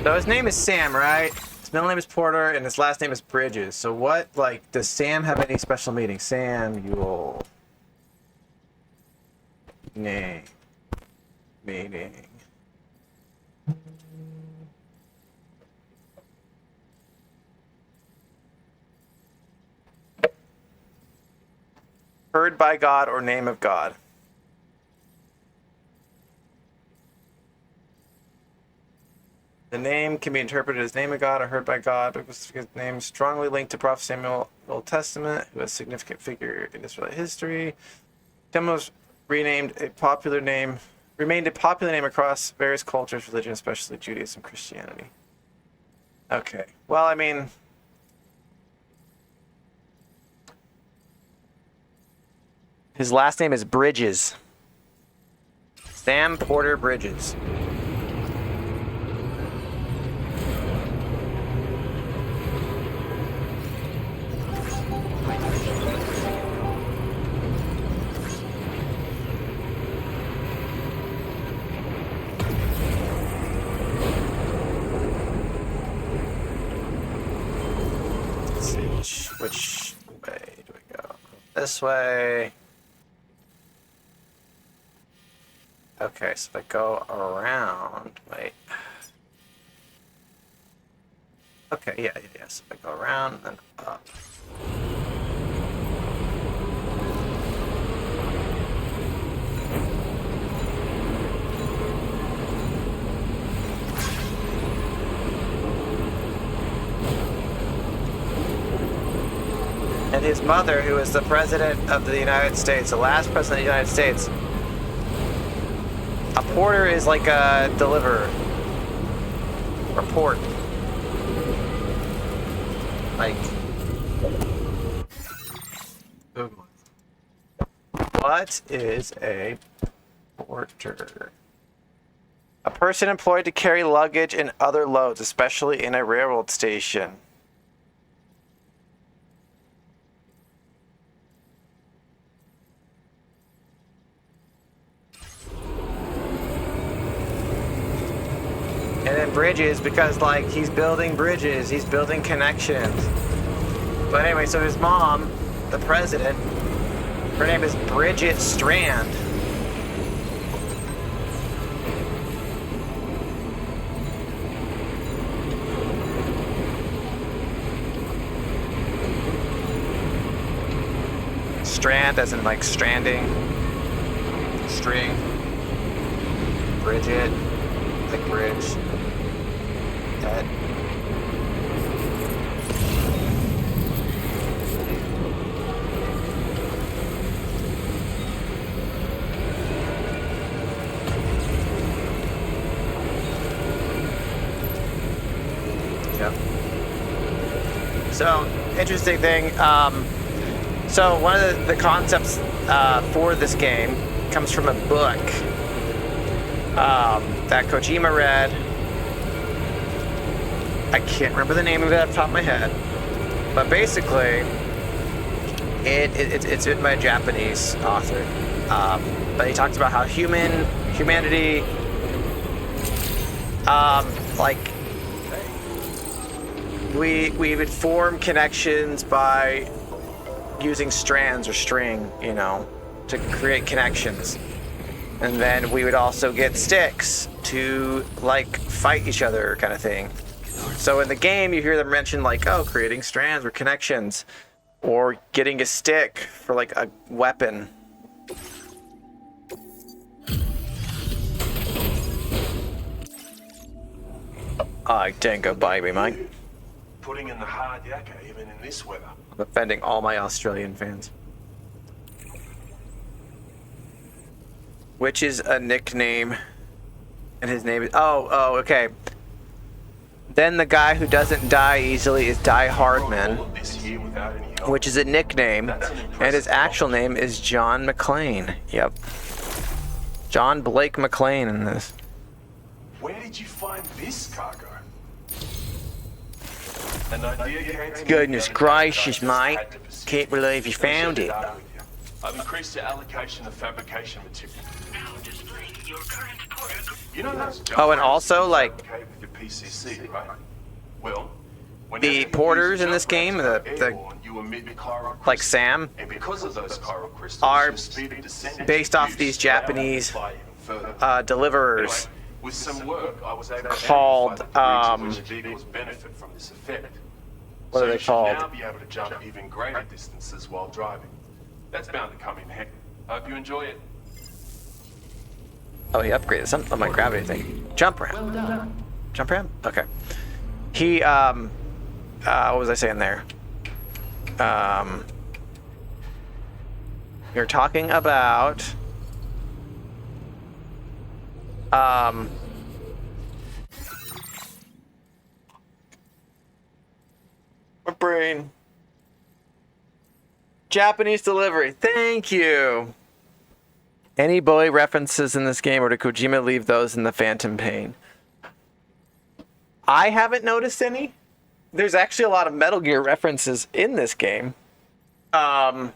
So his name is Sam, right? His middle name is Porter, and his last name is Bridges. So what, like, does Sam have any special meaning? Samuel. Name. Meaning. Heard by God or name of God. The name can be interpreted as name of God or heard by God, because his name is strongly linked to Prophet Samuel, Old Testament, who was a significant figure in Israelite history. Samuel's remained a popular name across various cultures, religions, especially Judaism, Christianity. Okay. Well, I mean, his last name is Bridges. Sam Porter Bridges. Let's see, which way do we go? This way. Okay, so if I go around, wait. Okay, yeah. So if I go around and then up. And his mother, who was the president of the United States, the last president of the United States. A porter is like a deliverer. Or port. Like. What is a porter? A person employed to carry luggage and other loads, especially in a railroad station. And then bridges, because like he's building bridges, he's building connections. But anyway, so his mom, the president, her name is Bridget Strand. Strand as in like stranding, string, Bridget, like bridge. That. Yep. So, interesting thing. So one of the concepts for this game comes from a book that Kojima read. I can't remember the name of it off the top of my head, but basically, it's written by a Japanese author. But he talks about how humanity, like we would form connections by using strands or string, you know, to create connections. And then we would also get sticks to like fight each other kind of thing. So in the game you hear them mention like, oh, creating strands or connections, or getting a stick for like a weapon. I didn't go by me, Mike. Putting in the hard yakka even in this weather. I'm offending all my Australian fans. Which is a nickname, and his name is okay. Then the guy who doesn't die easily is Die Hardman, which is a nickname, and his actual name is John McClane. Yep, John Blake McClane in this. Where did you find this cargo? An idea came to me. Goodness gracious, mate! Can't believe you found it. I've increased the allocation of fabrication material. Now displaying your current porter. You know that's Oh, and also like with your PCC, right? Well, the porters in this game, the you emit chiral like Sam, and because of those chiral crystals, are your speed of descent is based off reduced, these allowing Japanese you to fly even further. deliverers. Anyway, with some work, I was able to Called, identify the degree to which vehicles benefit from this effect. What are they you should called? now be able to jump even greater distances while driving. That's bound to come in handy. Hope you enjoy it. Oh, he upgraded something on my gravity thing. Jump Well ramp. done. Jump ram? Okay. He, what was I saying there? You're talking about, my brain. Japanese delivery. Thank you. Any boy references in this game, or did Kojima leave those in the Phantom Pain? I haven't noticed any. There's actually a lot of Metal Gear references in this game. But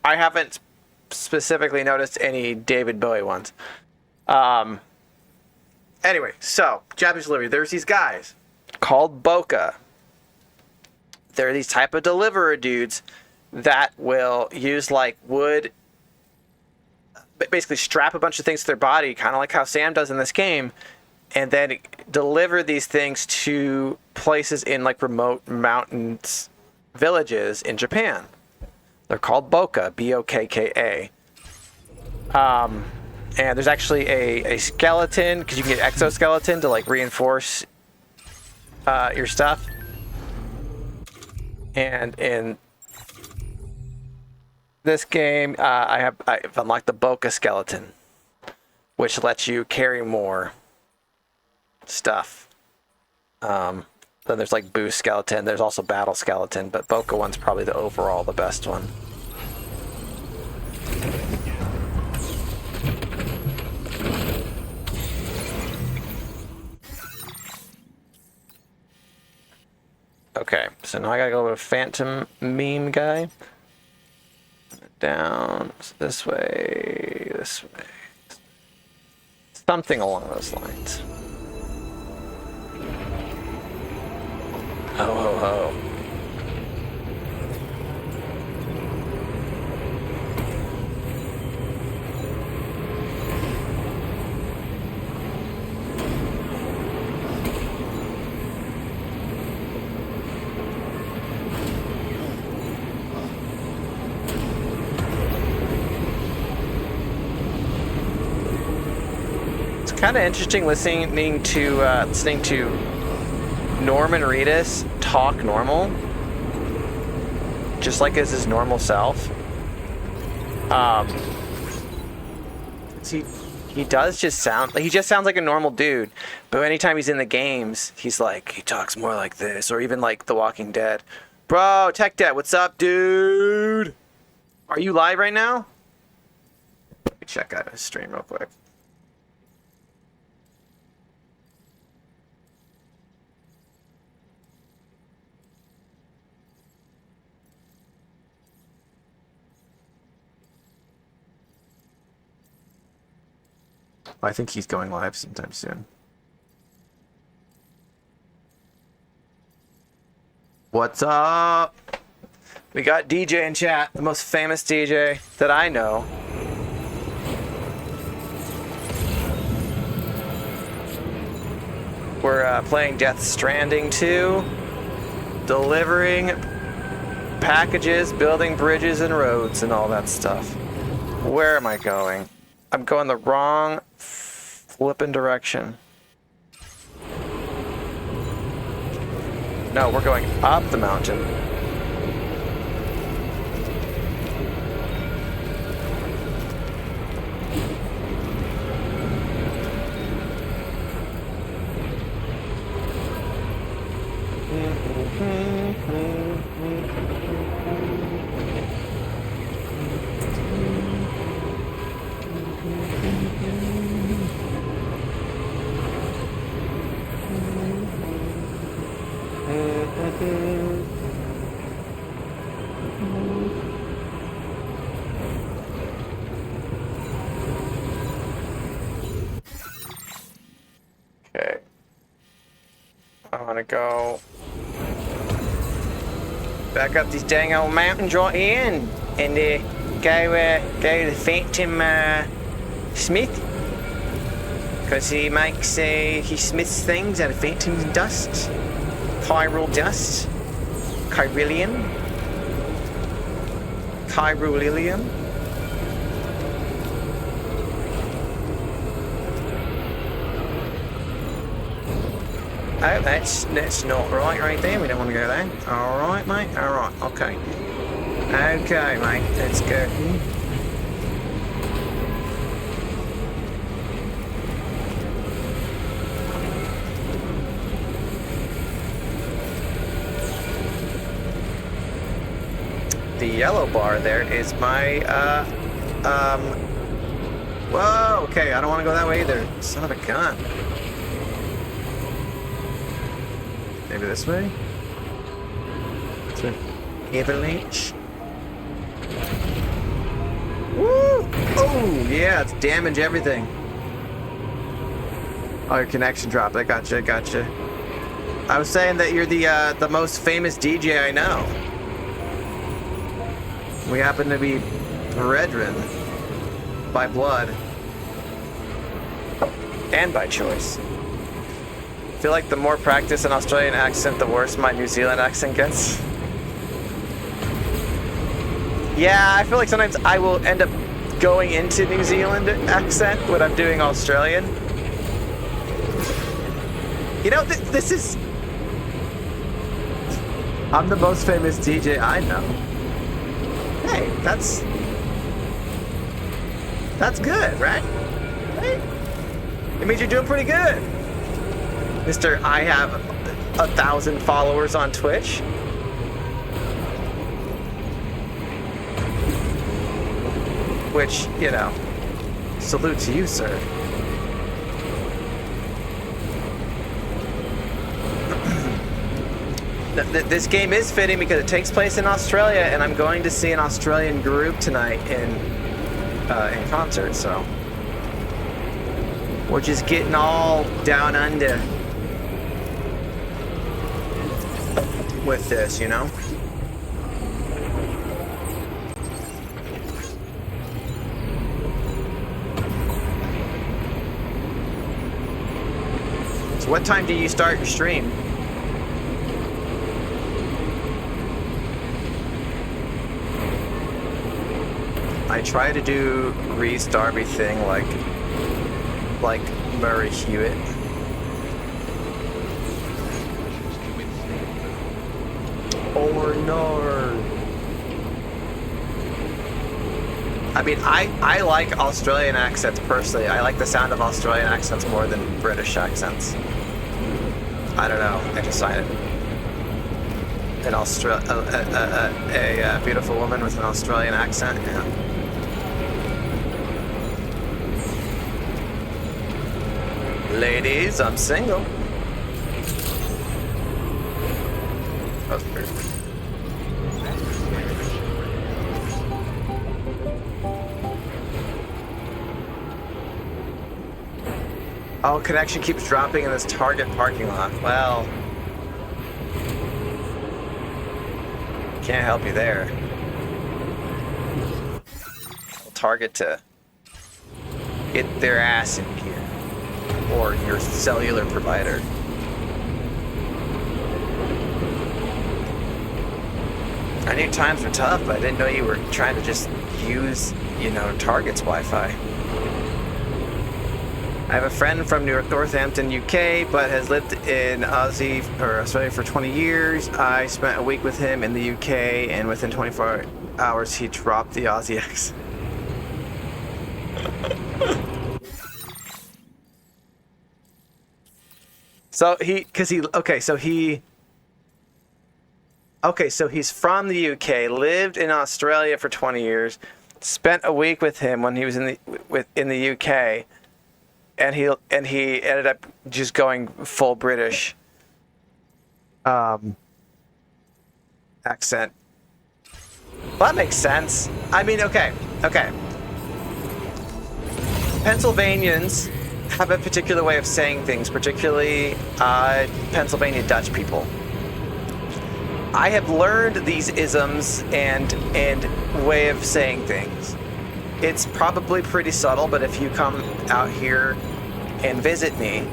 I haven't specifically noticed any David Bowie ones. Anyway, so Japanese delivery. There's these guys called Boca. They're these type of deliverer dudes that will use like wood, basically strap a bunch of things to their body, kind of like how Sam does in this game, and then deliver these things to places in like remote mountains, villages in Japan. They're called Boka, B-O-K-K-A. And there's actually a skeleton, because you can get exoskeleton to like reinforce your stuff. And in this game, I've unlocked the Boca skeleton, which lets you carry more stuff. Then there's like boost skeleton. There's also battle skeleton, but Boca one's probably the overall the best one. Okay, so now I gotta go with Phantom Meme guy. Down this way, something along those lines. Ho ho ho. Kind of interesting listening to Norman Reedus talk normal, just like as his normal self. He does just sound like he just sounds like a normal dude, but anytime he's in the games, he's like he talks more like this, or even like The Walking Dead. Bro, Tech Debt, what's up, dude? Are you live right now? Let me check out his stream real quick. I think he's going live sometime soon. What's up? We got DJ in chat, the most famous DJ that I know. We're playing Death Stranding 2, delivering packages, building bridges and roads and all that stuff. Where am I going? I'm going the wrong flipping direction. No, we're going up the mountain. Okay. I want to go back up these dang old mountains right here and go to the Phantom Smith, because he makes he smiths things out of phantom dust, chiral dust, chiralium. Oh, that's not right there. We don't want to go there. All right, mate. All right. Okay. Okay, mate. Let's go. The yellow bar there is my, whoa, okay, I don't want to go that way either. Son of a gun. Maybe this way? To Avalanche. Woo! Oh, yeah, it's damage everything. Oh, your connection dropped. I gotcha. I was saying that you're the most famous DJ I know. We happen to be brethren by blood and by choice. I feel like the more practice an Australian accent, the worse my New Zealand accent gets. Yeah, I feel like sometimes I will end up going into New Zealand accent when I'm doing Australian. You know, this is... I'm the most famous DJ I know. Hey, that's good, right? Right? It means you're doing pretty good. Mr. I have 1,000 followers on Twitch. Which, you know, salute to you, sir. This game is fitting because it takes place in Australia, and I'm going to see an Australian group tonight in concert, so we're just getting all down under with this, you know? So what time do you start your stream? I try to do Reese Darby thing like Murray Hewitt. Or no. I mean, I like Australian accents personally. I like the sound of Australian accents more than British accents. I don't know. I just find it. A beautiful woman with an Australian accent. Yeah. Ladies, I'm single. That's weird. Oh, connection keeps dropping in this Target parking lot. Well, can't help you there. Target to get their ass in gear. Or your cellular provider. I knew times were tough, but I didn't know you were trying to just use, you know, Target's Wi-Fi. I have a friend from Northampton, UK, but has lived in Australia for 20 years. I spent a week with him in the UK, and within 24 hours, he dropped the Aussie accent. So he's from the UK, lived in Australia for 20 years, spent a week with him when he was in the UK, and he ended up just going full British accent. Well, that makes sense. I mean, okay. Pennsylvanians have a particular way of saying things, particularly Pennsylvania Dutch people. I have learned these isms and way of saying things. It's probably pretty subtle, but if you come out here and visit me,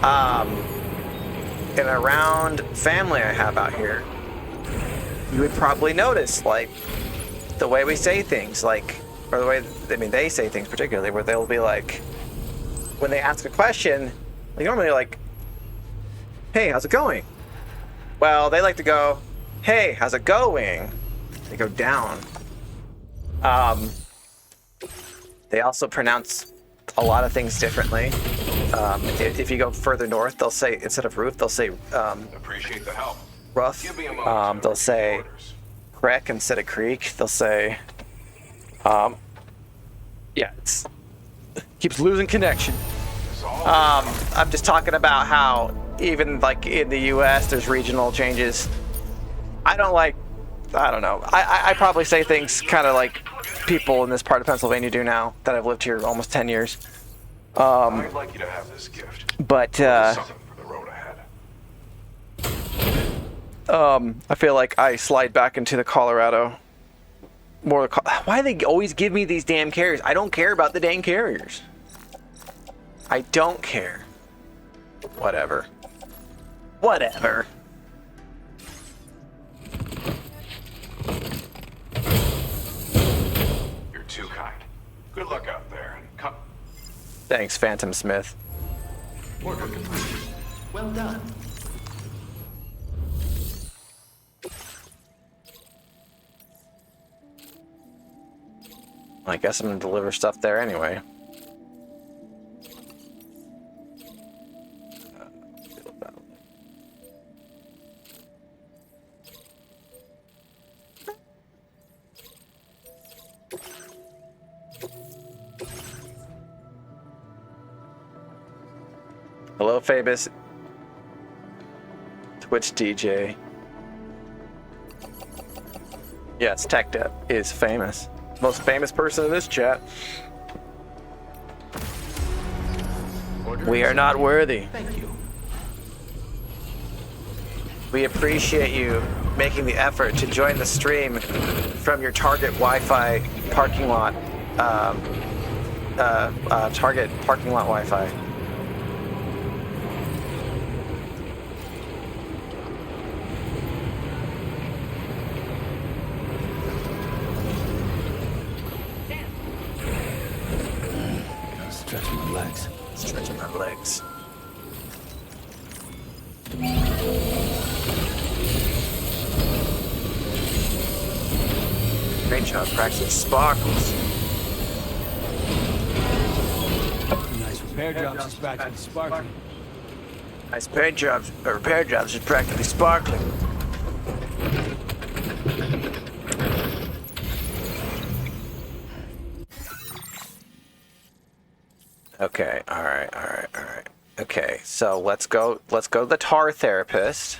and around family I have out here, you would probably notice, like, the way we say things, like, or the way, they say things particularly, where they'll be like, when they ask a question, they normally like, hey, how's it going? Well, they like to go, hey, how's it going? They go down. They also pronounce a lot of things differently. If you go further north, they'll say, instead of roof, they'll say Appreciate the help. rough. Give me a moment. They'll say creek instead of creek. They'll say, yeah, it's keeps losing connection. I'm just talking about how even like in the U.S. there's regional changes. I don't know. I probably say things kind of like people in this part of Pennsylvania do now that I've lived here almost 10 years. I'd like you to have this gift. But Something for the road ahead. I feel like I slide back into the Colorado. Why do they always give me these damn carriers? I don't care about the damn carriers. I don't care. Whatever. Whatever. You're too kind. Good luck out there, and come. Thanks, Phantom Smith. Order completed. Well done. I guess I'm gonna deliver stuff there anyway. Hello, famous Twitch DJ. Yes, TechDev is famous. Most famous person in this chat. We are not worthy. Thank you. We appreciate you making the effort to join the stream from your Target Wi-Fi parking lot. Target parking lot Wi-Fi. Stretching my legs. Stretching my legs. Great job, practicing sparkles. Nice repair jobs just practically sparkling. Nice repair jobs just practically sparkling. Okay, alright. Okay, so let's go to the tar therapist.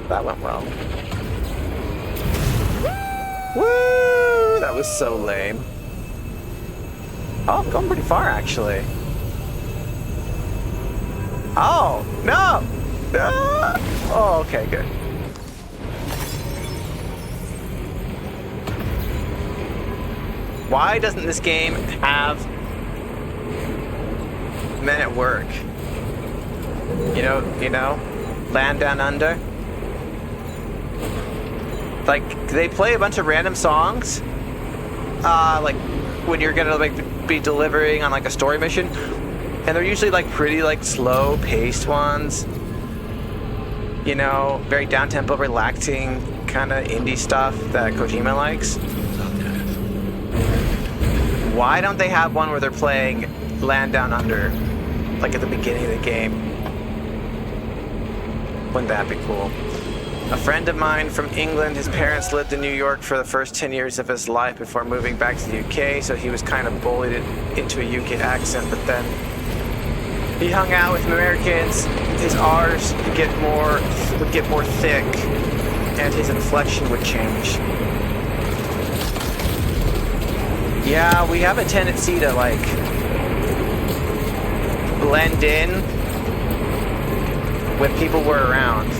That went well. Woo! That was so lame. Oh, going pretty far actually. Oh, no! No! Oh, okay, good. Why doesn't this game have men at work? You know, Land Down Under? Like, they play a bunch of random songs, like when you're gonna like be delivering on like a story mission, and they're usually like pretty like slow paced ones. You know, very down tempo, relaxing kind of indie stuff that Kojima likes. Why don't they have one where they're playing Land Down Under, like at the beginning of the game? Wouldn't that be cool? A friend of mine from England, his parents lived in New York for the first 10 years of his life before moving back to the UK, so he was kind of bullied into a UK accent, but then he hung out with Americans, his R's would get more thick, and his inflection would change. Yeah, we have a tendency to like blend in when people were around,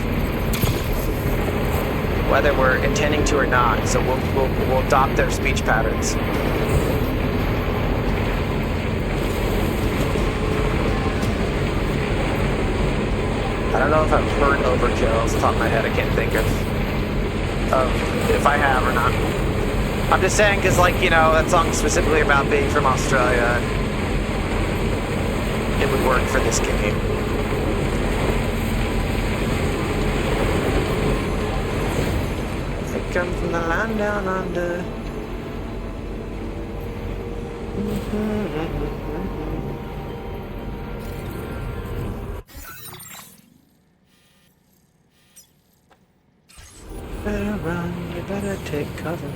whether we're intending to or not. So we'll adopt their speech patterns. I don't know if I've heard Overkill off the top of my head. I can't think of if I have or not. I'm just saying because, like, you know, that song's specifically about being from Australia. It would work for this game. I come from the land down under. Better run, you better take cover.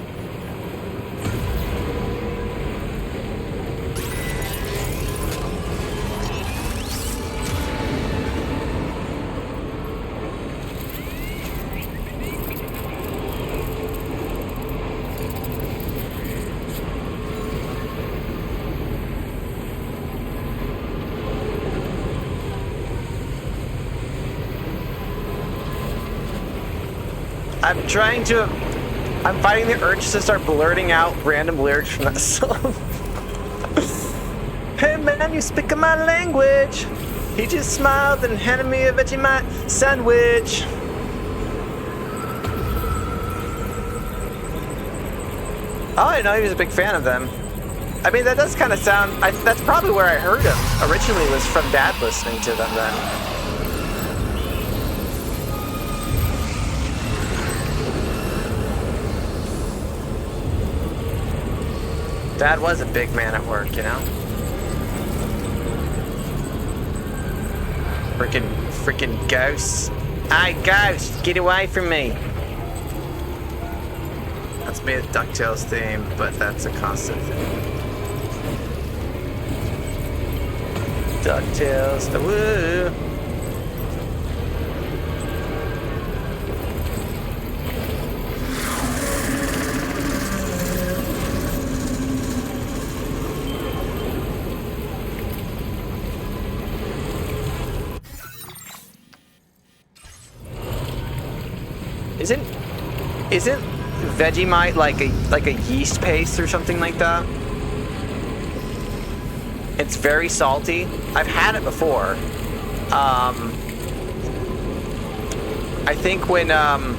I'm fighting the urge to start blurting out random lyrics from that song. Hey man, you speak my language. He just smiled and handed me a Vegemite sandwich. Oh, I didn't know he was a big fan of them. I mean, that does kind of sound... that's probably where I heard him. Originally was from Dad listening to them then. Dad was a big man at work, you know? Freaking ghosts. Hey, ghost, get away from me. That's me, the DuckTales theme, but that's a constant thing. DuckTales, woo! Isn't Vegemite like a yeast paste or something like that? It's very salty. I've had it before. I think when oh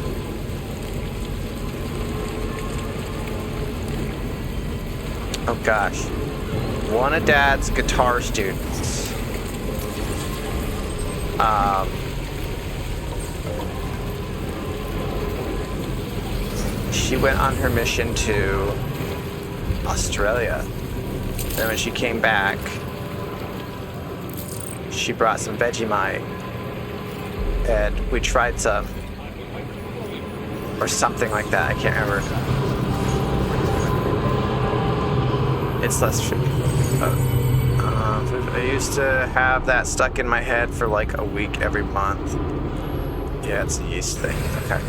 gosh, one of Dad's guitar students she went on her mission to Australia. And when she came back, she brought some Vegemite. And we tried some. Or something like that, I can't remember. It's less tricky. I used to have that stuck in my head for like a week every month. Yeah, it's a yeast thing. Okay.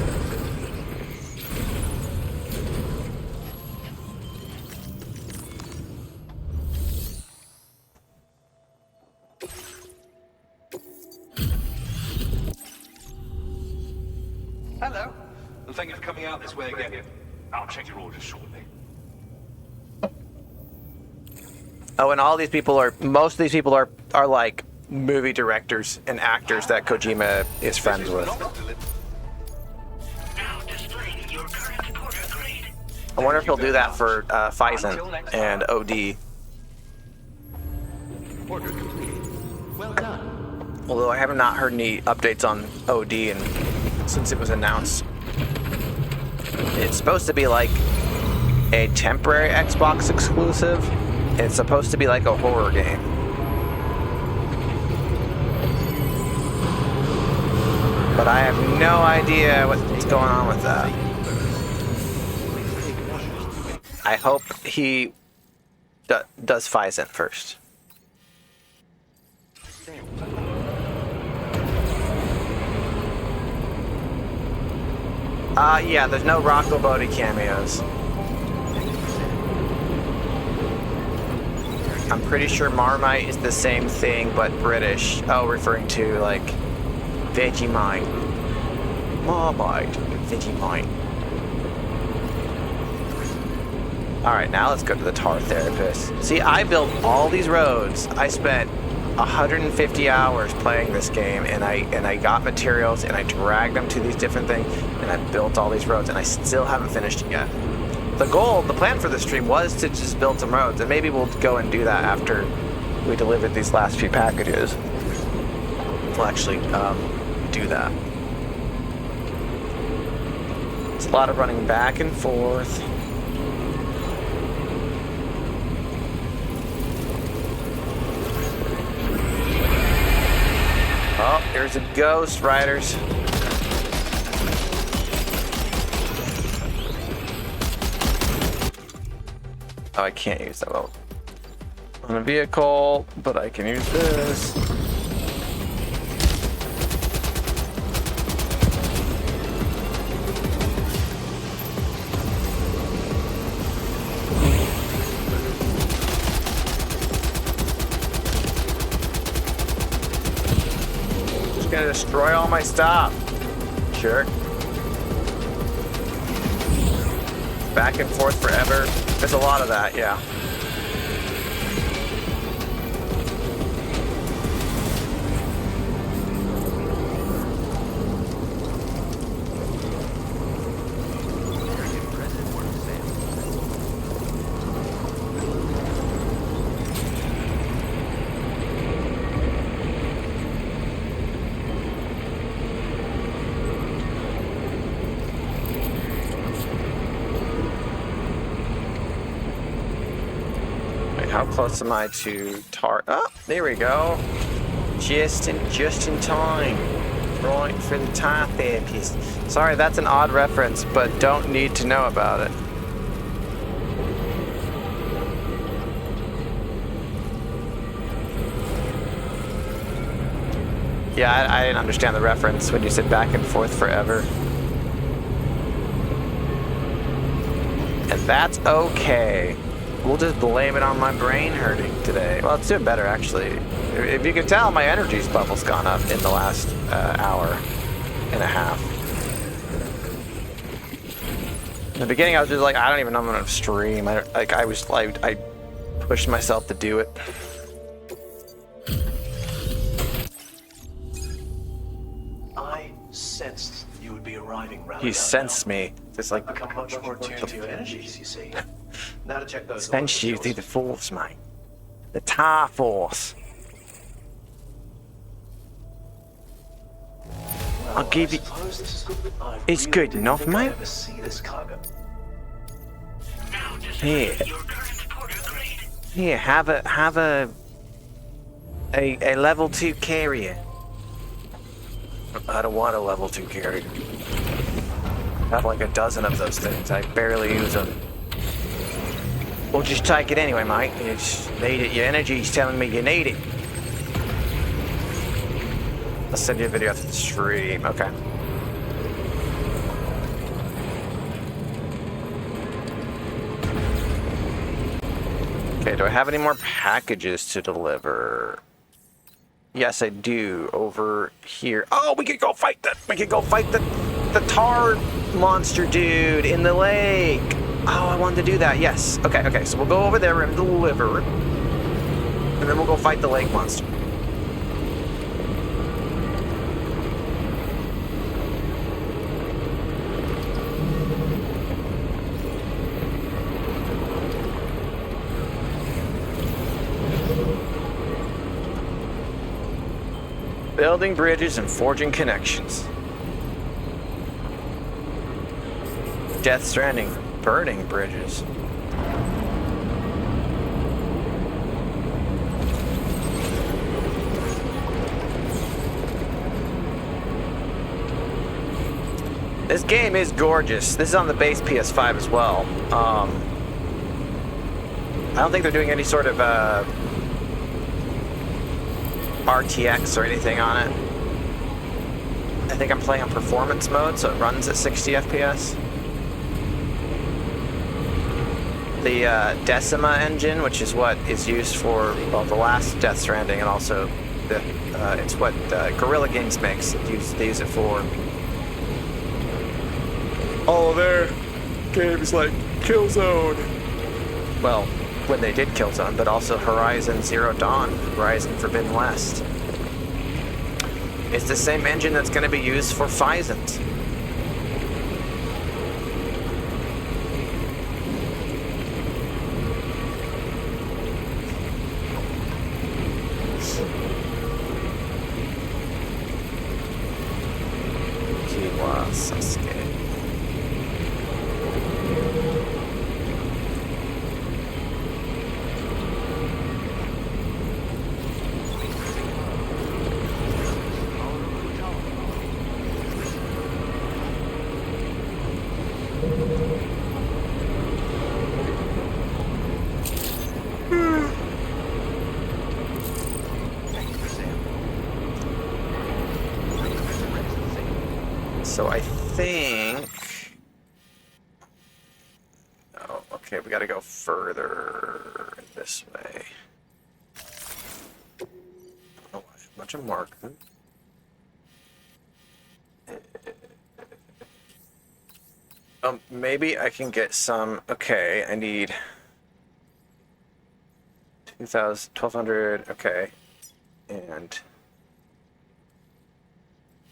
Hello, and thank you for coming out this way again. I'll check your orders shortly. Oh, and all these people most of these people are like movie directors and actors that Kojima is friends with. I wonder if he'll do that for Phison and OD. Order complete. Well done. Although I have not heard any updates on OD since it was announced. It's supposed to be like a temporary Xbox exclusive. It's supposed to be like a horror game. But I have no idea what's going on with that. I hope he does Phison first. Yeah, there's no Rocco Bodie cameos. I'm pretty sure Marmite is the same thing, but British. Oh, referring to, like, Vegemite. Marmite. Vegemite. Alright, now let's go to the tar therapist. See, I built all these roads. I spent 150 hours playing this game, and I got materials, and I dragged them to these different things, and I built all these roads, and I still haven't finished it yet. The goal, the plan for this stream was to just build some roads, and maybe we'll go and do that after we delivered these last few packages. We'll actually do that. It's a lot of running back and forth. Oh, here's a ghost, riders. Oh, I can't use that well on a vehicle, but I can use this. Just gonna destroy all my stuff. Sure. Back and forth forever. There's a lot of that, yeah. How close am I to Oh, there we go. Just in time. Right for the top there, piece. Sorry, that's an odd reference, but don't need to know about it. Yeah, I didn't understand the reference when you said back and forth forever. And that's okay. We'll just blame it on my brain hurting today. Well, it's doing better, actually. If you can tell, my energy's level's gone up in the last hour and a half. In the beginning, I was just like, I don't even know I'm gonna stream. I pushed myself to do it. I sensed you would be arriving rather. He sensed me. It's like Become much more attuned to your energies, you see. Now to check those. sense you through the force, mate. The tar force. I'll give you. It's good enough, mate. Here. Here, have a level 2 carrier. I don't want a level 2 carrier. I have like a dozen of those things. I barely use them. Well, just take it anyway, mate. You just need it. Your energy's telling me you need it. I'll send you a video after the stream. Okay. Okay, do I have any more packages to deliver? Yes, I do. Over here. Oh, we could go fight the tar monster dude in the lake. Oh, I wanted to do that. Yes. Okay. So we'll go over there and deliver. And then we'll go fight the lake monster. Building bridges and forging connections. Death Stranding. Burning bridges. This game is gorgeous. This is on the base PS5 as well. I don't think they're doing any sort of RTX or anything on it. I think I'm playing on performance mode, so it runs at 60 FPS. The Decima engine, which is what is used for, well, the last Death Stranding, and also it's what Guerrilla Games makes. They use it for all of their games like Killzone. Well, when they did Killzone, but also Horizon Zero Dawn, Horizon Forbidden West. It's the same engine that's going to be used for Physant. Kiwa Sasuke. So I think... Oh, okay, we gotta go further this way. Oh, a bunch of markers. Maybe I can get some... Okay, I need... 2,000, 1,200, okay. And...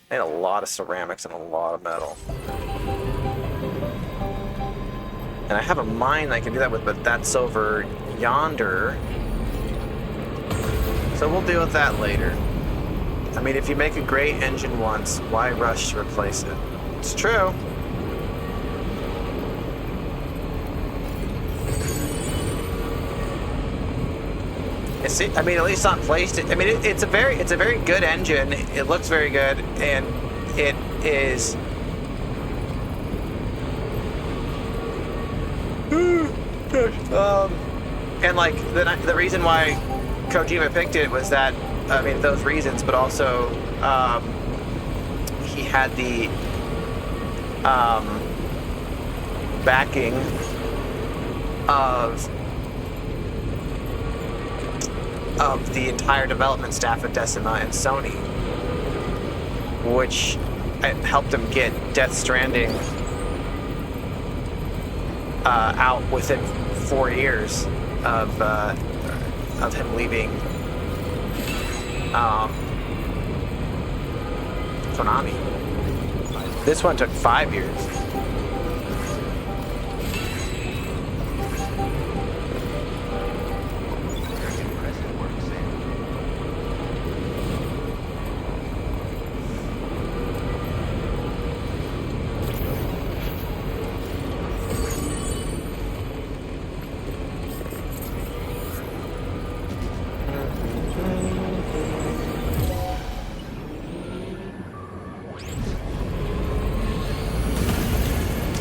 And a lot of ceramics and a lot of metal. And I have a mine I can do that with, but that's over yonder. So we'll deal with that later. I mean, if you make a great engine once, why rush to replace it? It's true. I mean, at least on PlayStation. I mean, it's a very good engine. It looks very good, and it is. And like the reason why Kojima picked it was that, I mean, those reasons, but also he had the backing of the entire development staff at Decima and Sony, which helped him get Death Stranding out within 4 years of him leaving Konami. This one took 5 years.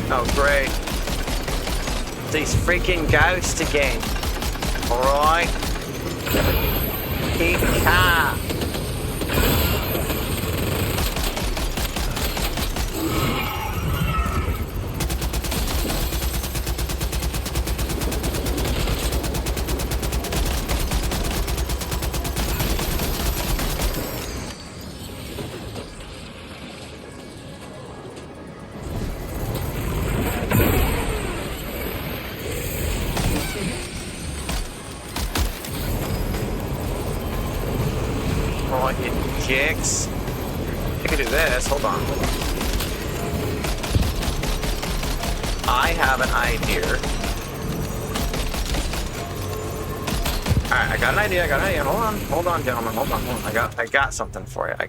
Oh, great. These freaking ghosts again. Alright. Keep calm. Kicks. I can do this. Hold on. I have an idea. Alright, I got an idea. Hold on, gentlemen. Hold on. I got something for you. I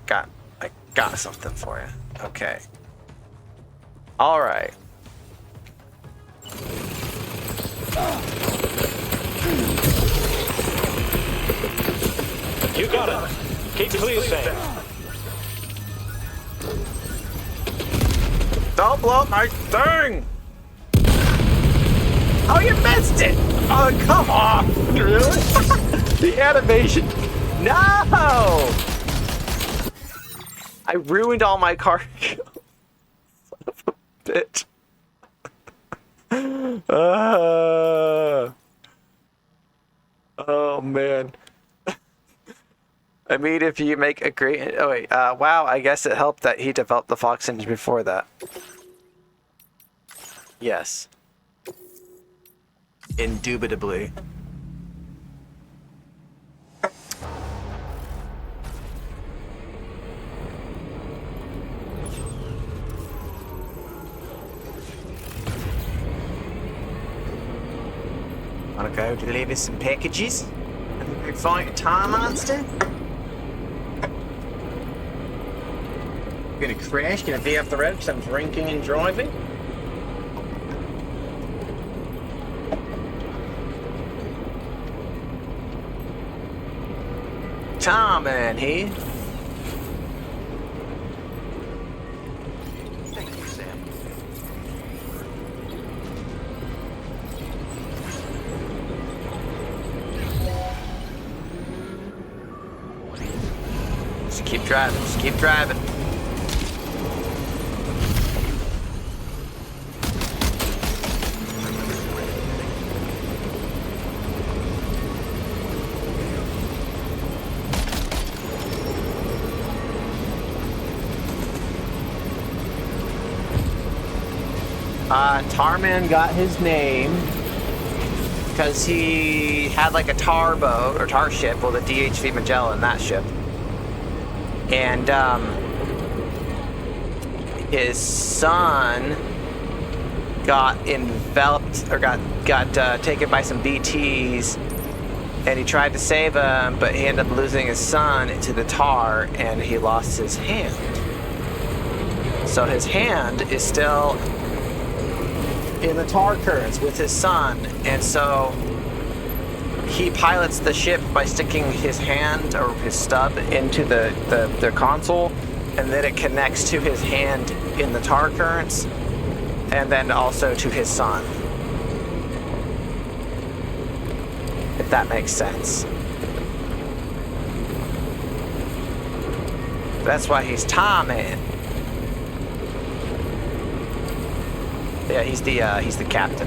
got something for you. Okay. Alright. You got it. Keep clear, Sam. Don't blow up my thing! Oh, you missed it! Oh, come on! Really? The animation. No! I ruined all my cargo. Son of a bitch. Oh, man. I mean, if you make a great... Oh, wait. Wow, I guess it helped that he developed the Fox engine before that. Yes. Indubitably. Wanna go deliver some packages? And go fight a tar monster? Gonna crash, gonna be off the road because I'm drinking and driving? Tar man here. Thank you, Sam. Just keep driving, just keep driving. Tarman got his name because he had like a tar boat or tar ship, well, the DHV Magellan, that ship. And his son got enveloped or got taken by some BTs, and he tried to save him, but he ended up losing his son to the tar, and he lost his hand. So his hand is still in the tar currents with his son, and so he pilots the ship by sticking his hand or his stub into the console, and then it connects to his hand in the tar currents, and then also to his son. If that makes sense. That's why he's Tar Man. Yeah, he's the captain.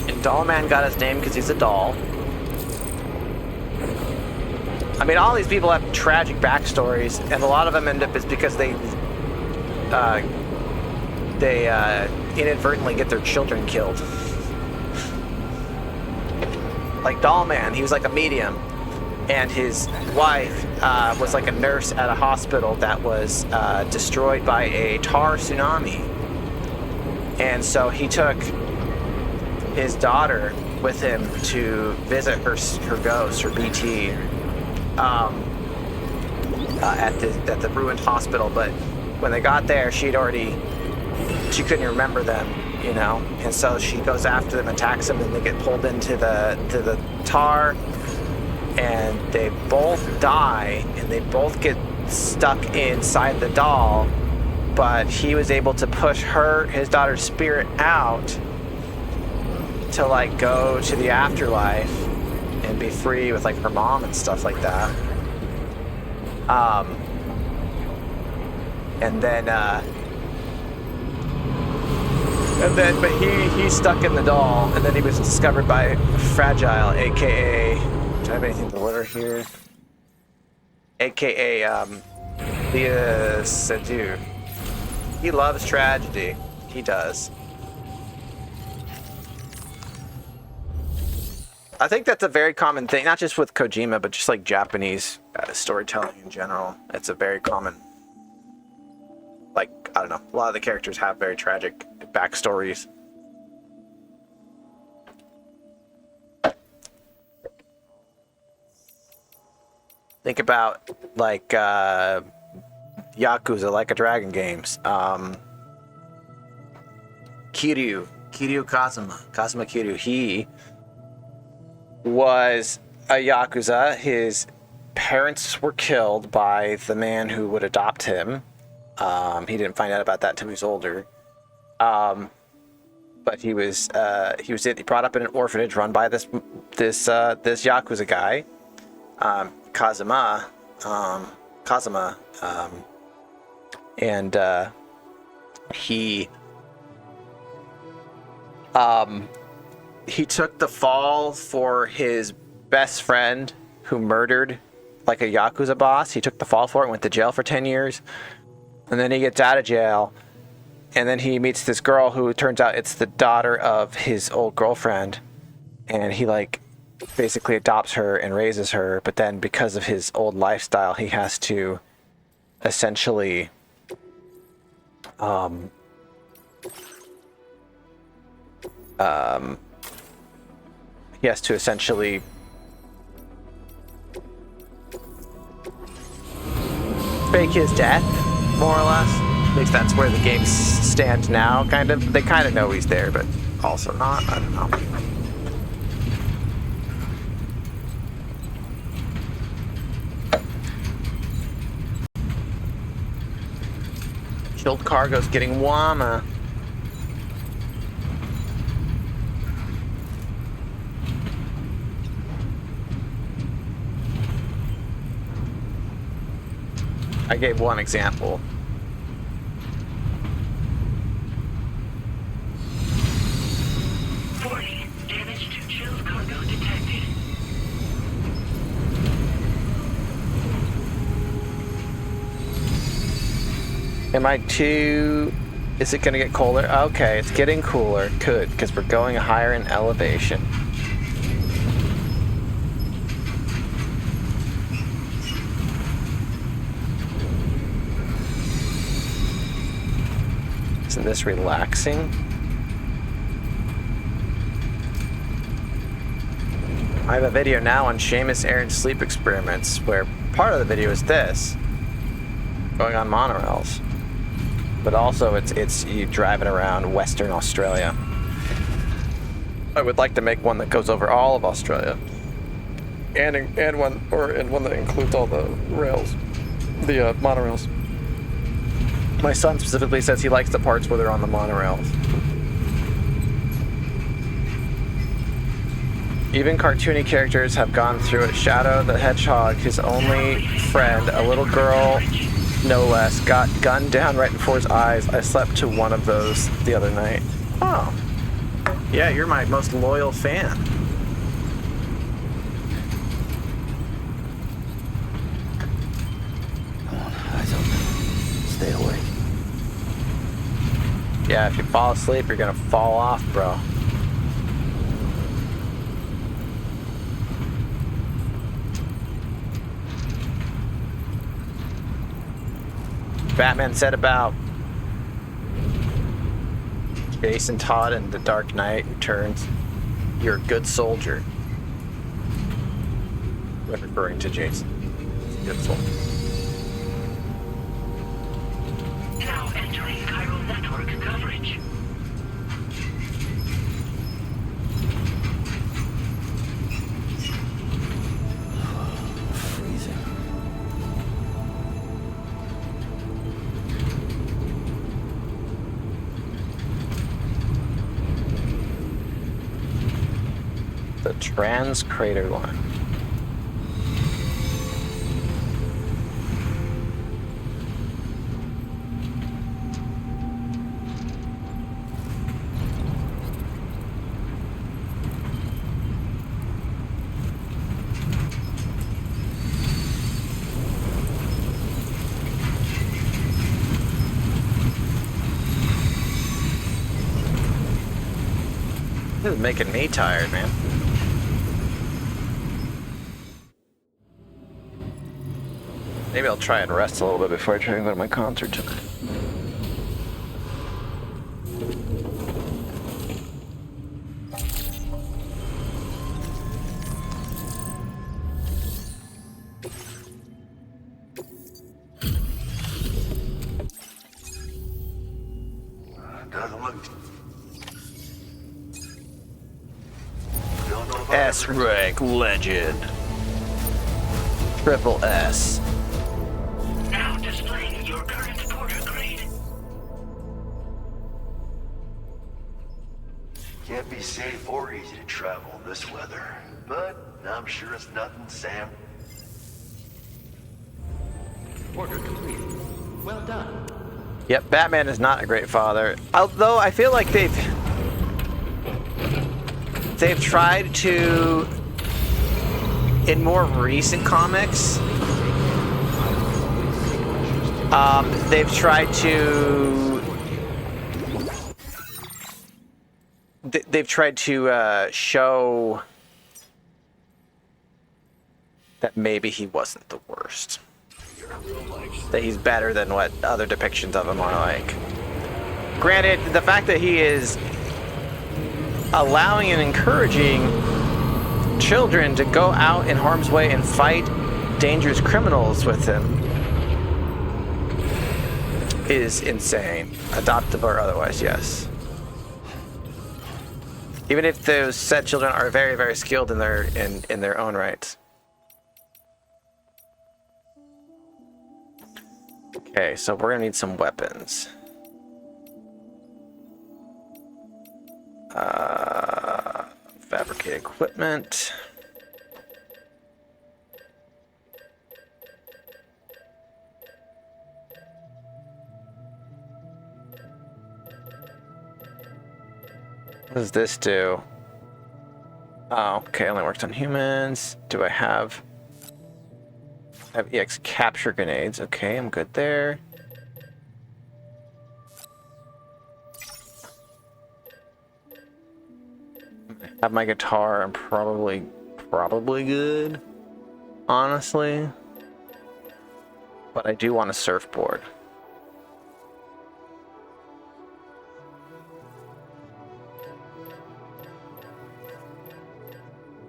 And Doll Man got his name because he's a doll. I mean, all these people have tragic backstories, and a lot of them end up is because they inadvertently get their children killed. Like Dollman, he was like a medium, and his wife was like a nurse at a hospital that was destroyed by a tar tsunami. And so he took his daughter with him to visit her ghost, her BT. At the ruined hospital, but when they got there, she couldn't remember them, you know, and so she goes after them, attacks them, and they get pulled into the tar, and they both die, and they both get stuck inside the doll, but he was able to push his daughter's spirit out to like go to the afterlife and be free with like her mom and stuff like that. But he's stuck in the doll, and then he was discovered by Fragile, aka, do I have anything to deliver here? AKA Leah Sadu. He loves tragedy. He does. I think that's a very common thing, not just with Kojima, but just like Japanese storytelling in general. It's a very common, like, I don't know, a lot of the characters have very tragic backstories. Think about like Yakuza, Like a Dragon games. Kiryu Kazuma Kiryu. He was a Yakuza. His parents were killed by the man who would adopt him. He didn't find out about that until he was older. But he was brought up in an orphanage run by this Yakuza guy, Kazuma, and he took the fall for his best friend who murdered like a Yakuza boss. He took the fall for it, went to jail for 10 years. And then he gets out of jail. And then he meets this girl who turns out it's the daughter of his old girlfriend. And he like basically adopts her and raises her. But then because of his old lifestyle, he has to essentially fake his death, more or less. At least that's where the game stands now, kind of. They kind of know he's there, but also not. I don't know. Killed Cargo's getting Wama. I gave one example. Damage to chilled cargo detected. Am I too... Is it going to get colder? Okay, it's getting cooler. Good, because we're going higher in elevation. Isn't this relaxing? I have a video now on Seamus Aaron's sleep experiments, where part of the video is this, going on monorails, but also it's you driving around Western Australia. I would like to make one that goes over all of Australia, and one that includes all the rails, the monorails. My son specifically says he likes the parts where they're on the monorails. Even cartoony characters have gone through it. Shadow the Hedgehog, his only friend, a little girl, no less, got gunned down right before his eyes. I slept to one of those the other night. Oh. Yeah, you're my most loyal fan. Come on, eyes open. Stay awake. Yeah, if you fall asleep, you're gonna fall off, bro. Batman said about Jason Todd in The Dark Knight Returns, "You're a good soldier." When referring to Jason. Good soldier. Now entering chiral network coverage. Freezing. The Trans Crater Line. This is making me tired, man. Maybe I'll try and rest a little bit before I try and go to my concert tonight. Doesn't look... S-Rank Legend. Triple S. Now displaying your current porter grade. Can't be safe or easy to travel in this weather, but I'm sure it's nothing, Sam. Order complete. Well done. Yep, Batman is not a great father. Although I feel like they've tried to, in more recent comics, They've tried to... They've tried to show that maybe he wasn't the worst. That he's better than what other depictions of him are like. Granted, the fact that he is allowing and encouraging children to go out in harm's way and fight dangerous criminals with him is insane. Adoptive or otherwise, yes. Even if those said children are very, very skilled in their own rights. Okay, so we're gonna need some weapons. Fabricate equipment. What does this do? Oh, okay, only works on humans. Do I have EX capture grenades? Okay, I'm good there. Have my guitar. I'm probably good, honestly. But I do want a surfboard.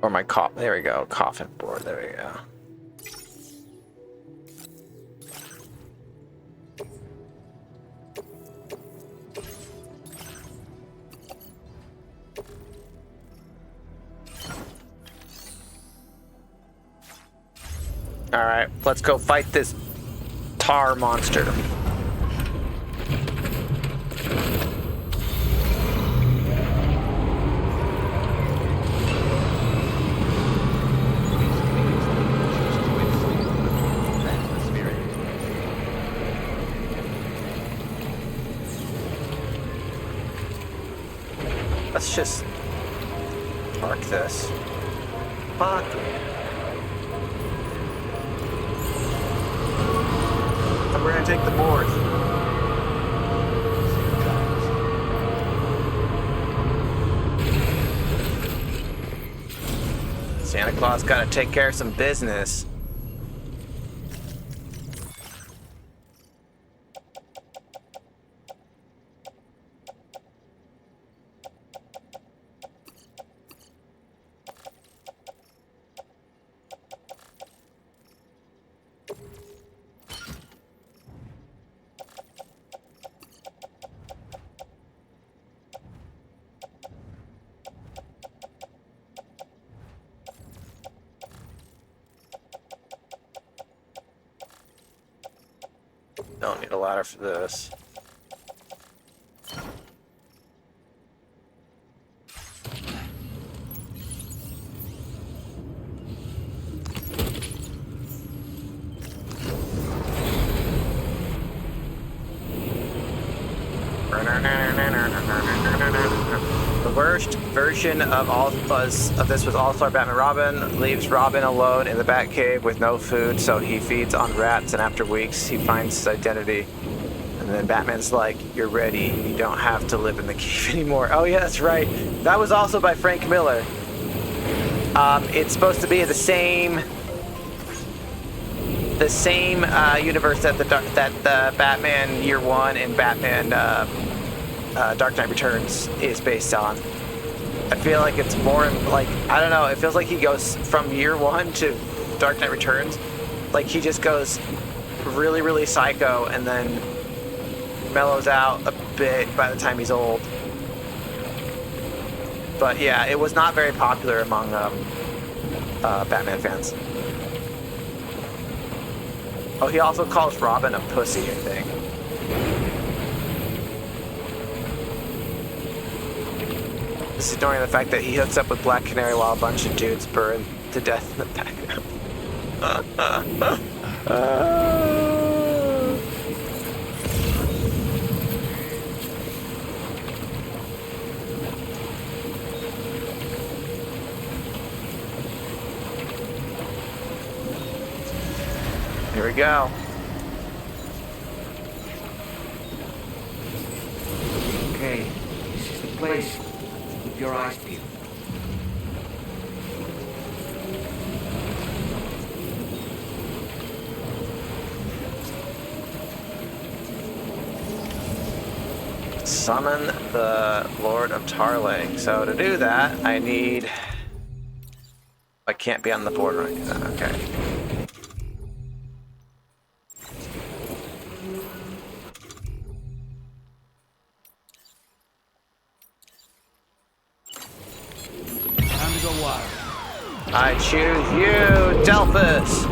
Or my there we go, coffin board, there we go. Alright, let's go fight this tar monster. Let's just mark this. Fuck. We're gonna take the board. Santa Claus gotta take care of some business. Don't need a ladder for this. The worst version of this was All-Star Batman Robin. Leaves Robin alone in the Batcave with no food, so he feeds on rats, and after weeks he finds his identity. And then Batman's like, "You're ready. You don't have to live in the cave anymore." Oh yeah, that's right. That was also by Frank Miller. It's supposed to be the same universe that the Batman Year One and Batman Dark Knight Returns is based on. I feel like it's more like, I don't know, it feels like he goes from Year One to Dark Knight Returns. Like he just goes really, really psycho and then mellows out a bit by the time he's old. But yeah, it was not very popular among Batman fans. Oh, he also calls Robin a pussy, I think. This is ignoring the fact that he hooks up with Black Canary while a bunch of dudes burn to death in the background. Here we go. place. Keep your eyes peeled. Summon the Lord of Tarling. So to do that, I need... I can't be on the board right now. Okay. Time to go wild. I choose you, Delphus!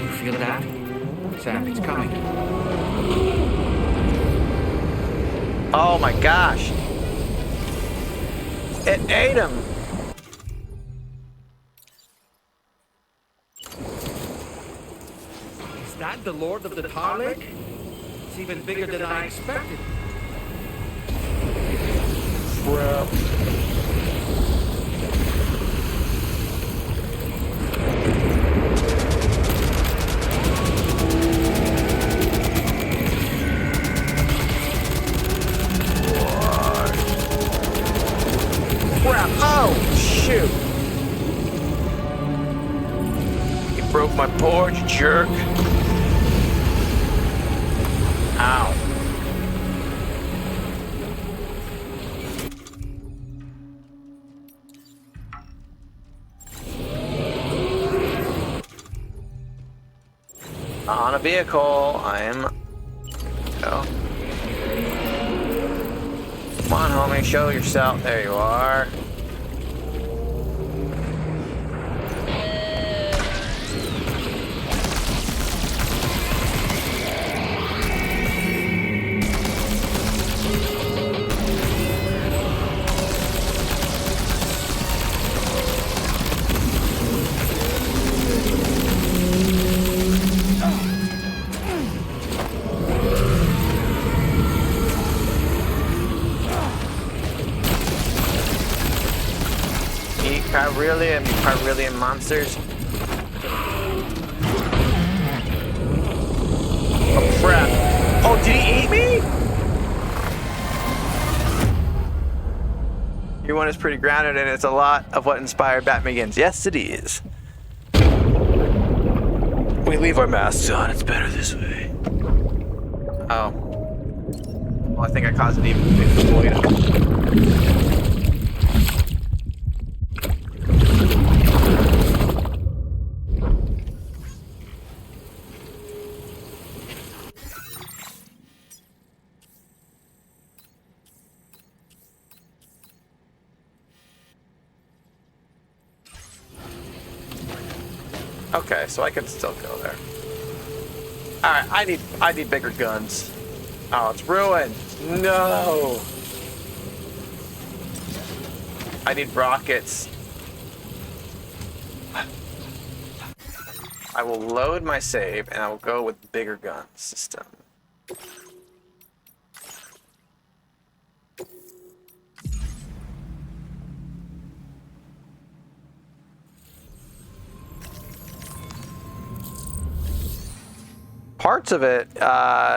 You feel that? Sam, it's coming. Oh my gosh! It ate him! Is that the Lord of the Tar Lake? It's even bigger than I expected. Crap. Crap! Oh, shoot! You broke my board, you jerk. Ow. On a vehicle, I am... Go. Come on, homie, show yourself. There you are. Pyrelian monsters. Oh crap. Oh, did he eat me? Your one is pretty grounded and it's a lot of what inspired Batman Begins. Yes, it is. We leave our masks on. It's better this way. Oh. Well, I think I caused an even bigger void. Okay, so I can still go there. Alright, I need bigger guns. Oh, it's ruined. No. I need rockets. I will load my save and I will go with bigger gun system. Parts of it,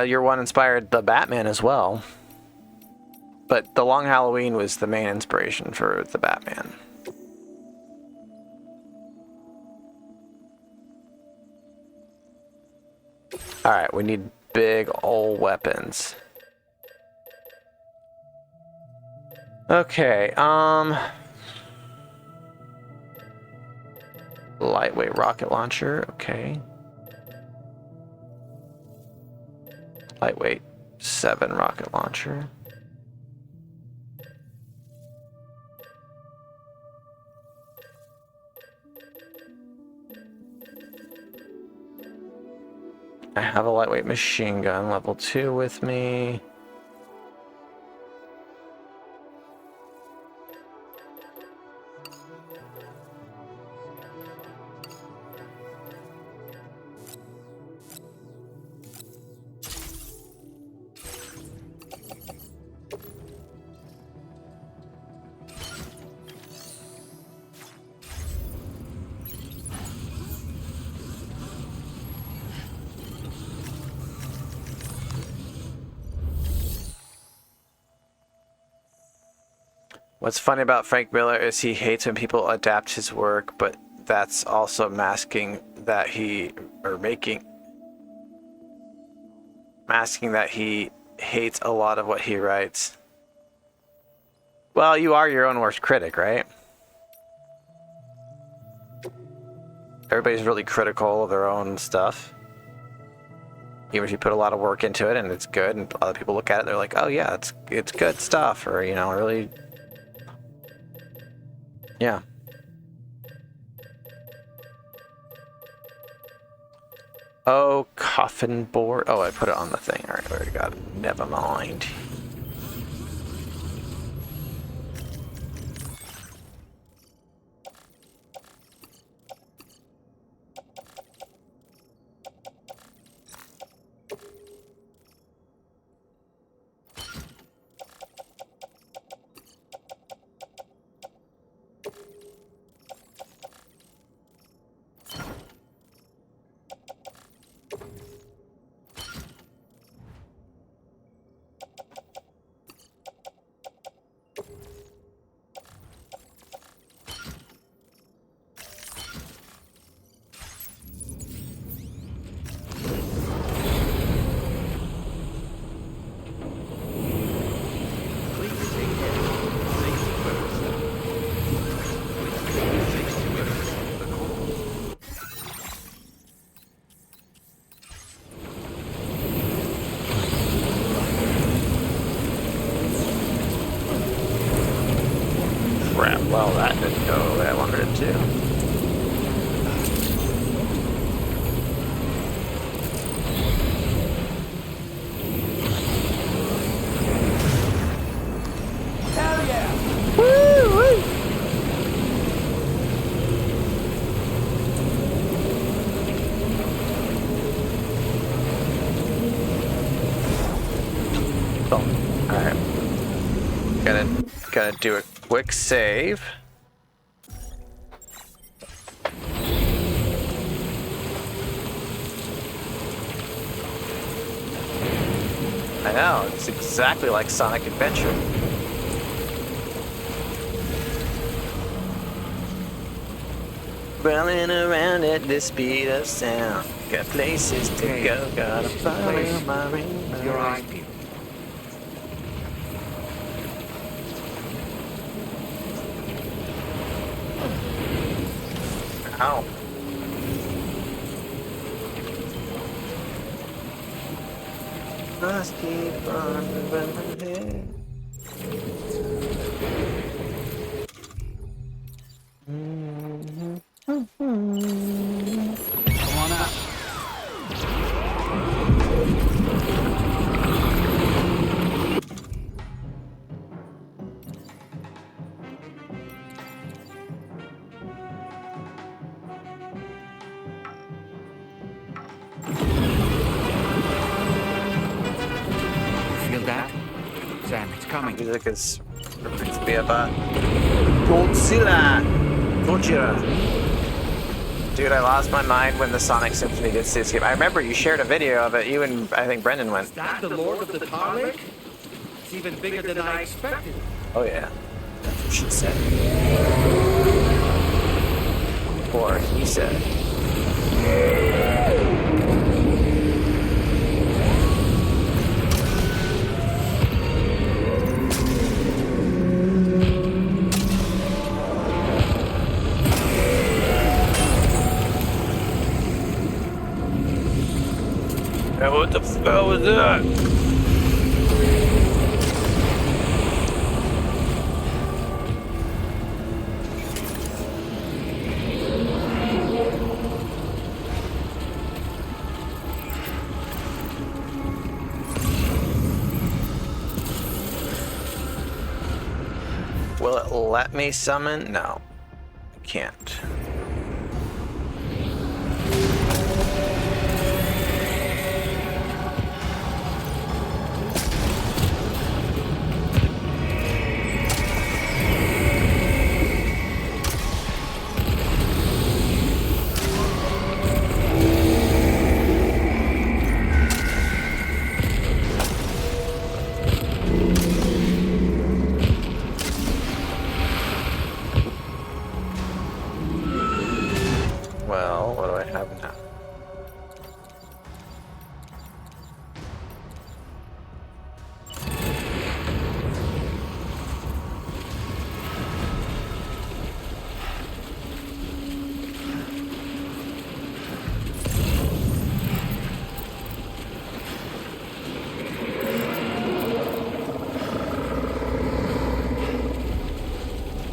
your one inspired the Batman as well. But The Long Halloween was the main inspiration for the Batman. Alright, we need big old weapons. Okay, lightweight rocket launcher, okay. Lightweight 7 rocket launcher. I have a lightweight machine gun level 2 with me. What's funny about Frank Miller is he hates when people adapt his work, but that's also masking that he hates a lot of what he writes. Well, you are your own worst critic, right? Everybody's really critical of their own stuff. Even if you put a lot of work into it and it's good, and other people look at it, they're like, "Oh yeah, it's good stuff," or really, yeah. Oh, coffin board. Oh, I put it on the thing. All right, I already got it. Never mind. Well, that didn't go the way I wanted it to. Hell yeah! Woo! Oh, all right. Gotta do a quick save. I know, it's exactly like Sonic Adventure. Running around at the speed of sound. Got places to go, gotta follow my rainbow. Your eyes peeled. Ow. Must keep on running. Come on out. Feel that? Sam, it's coming. Music is reminds me of Godzilla. Dude, I lost my mind when the Sonic Symphony did Cityscape. I remember you shared a video of it. You and I think Brendan went. Is that the Lord of the Tar Lake? It's even bigger than I expected. Oh yeah, that's what she said. Or he said. What the hell was that? Will it let me summon? No, I can't.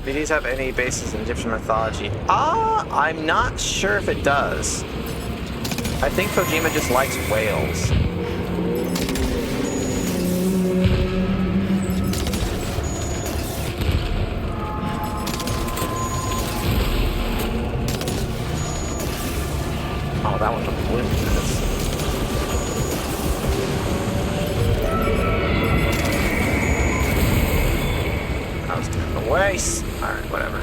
Do these have any basis in Egyptian mythology? I'm not sure if it does. I think Kojima just likes whales. Oh, that one took a blue. I was doing the waste. Alright, whatever.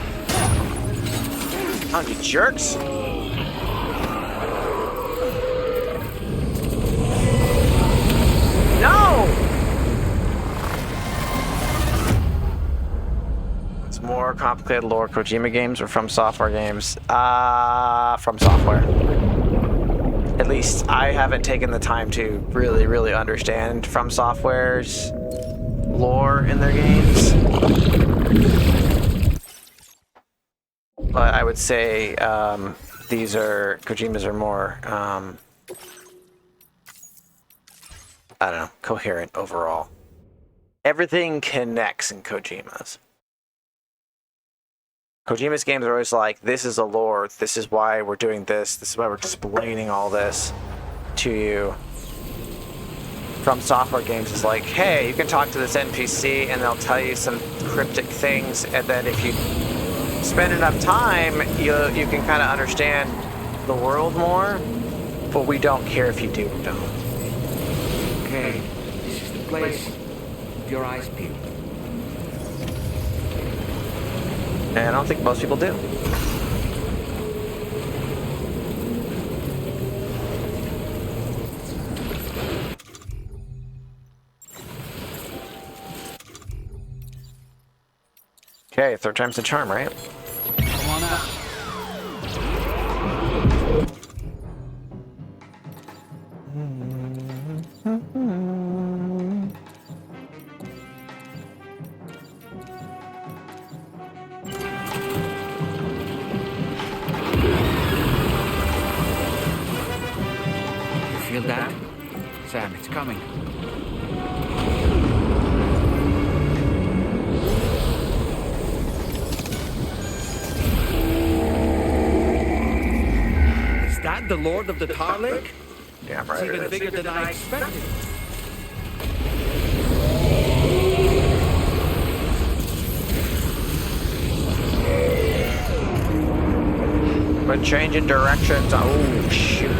Oh, you jerks! No! It's more complicated lore. Kojima games or From Software games? From Software. At least I haven't taken the time to really understand From Software's lore in their games. But I would say Kojima's are more, I don't know, coherent overall. Everything connects in Kojima's. Kojima's games are always like, this is a lore, this is why we're doing this is why we're explaining all this to you. From Software games is like, hey, you can talk to this NPC and they'll tell you some cryptic things, and then if you spend enough time, you can kind of understand the world more, but we don't care if you do or don't. Okay, this is the place. Keep your eyes peeled. And I don't think most people do. Okay, third time's the charm, right? Come on out. You feel that? Sam, it's coming. Is that the Lord of the Tar Lake? Yeah, It's right. even It is. bigger than I expected. We're changing directions. Oh, shoot.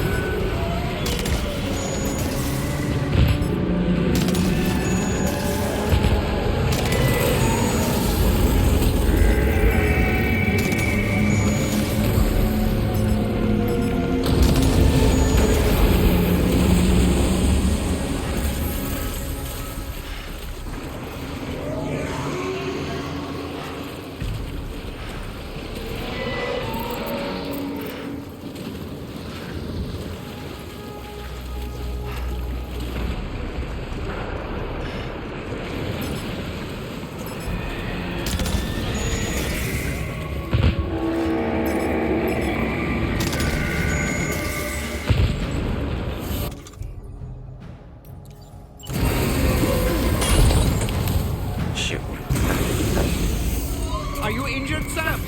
Are you injured, Sam?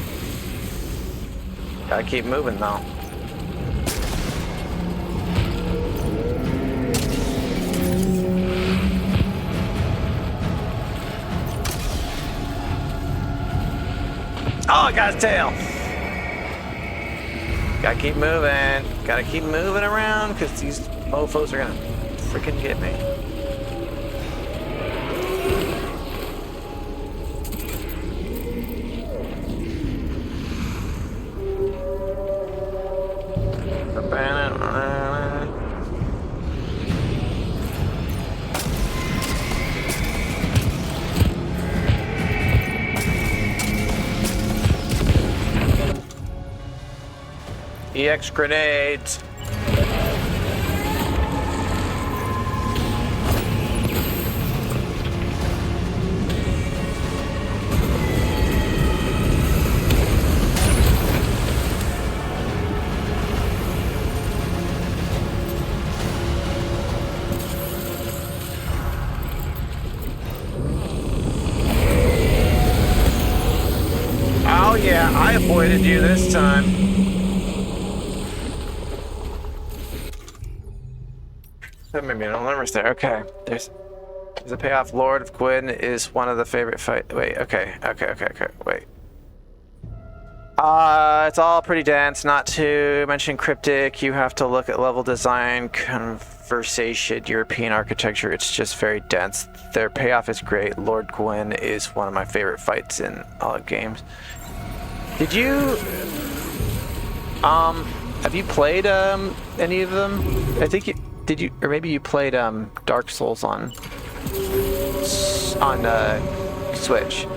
Gotta keep moving, though. Oh, I got his tail. Gotta keep moving. Gotta keep moving around, because these mofos are gonna freaking get me. EX grenades. Oh yeah, I avoided you this time. Maybe no numbers there. Okay, there's a payoff. Lord of Gwyn is one of the favorite fight. Wait, okay, wait. It's all pretty dense. Not to mention cryptic. You have to look at level design, conversation, European architecture. It's just very dense. Their payoff is great. Lord Gwyn is one of my favorite fights in all games. Did you have you played any of them? I think you did. You or maybe you played Dark Souls on Switch.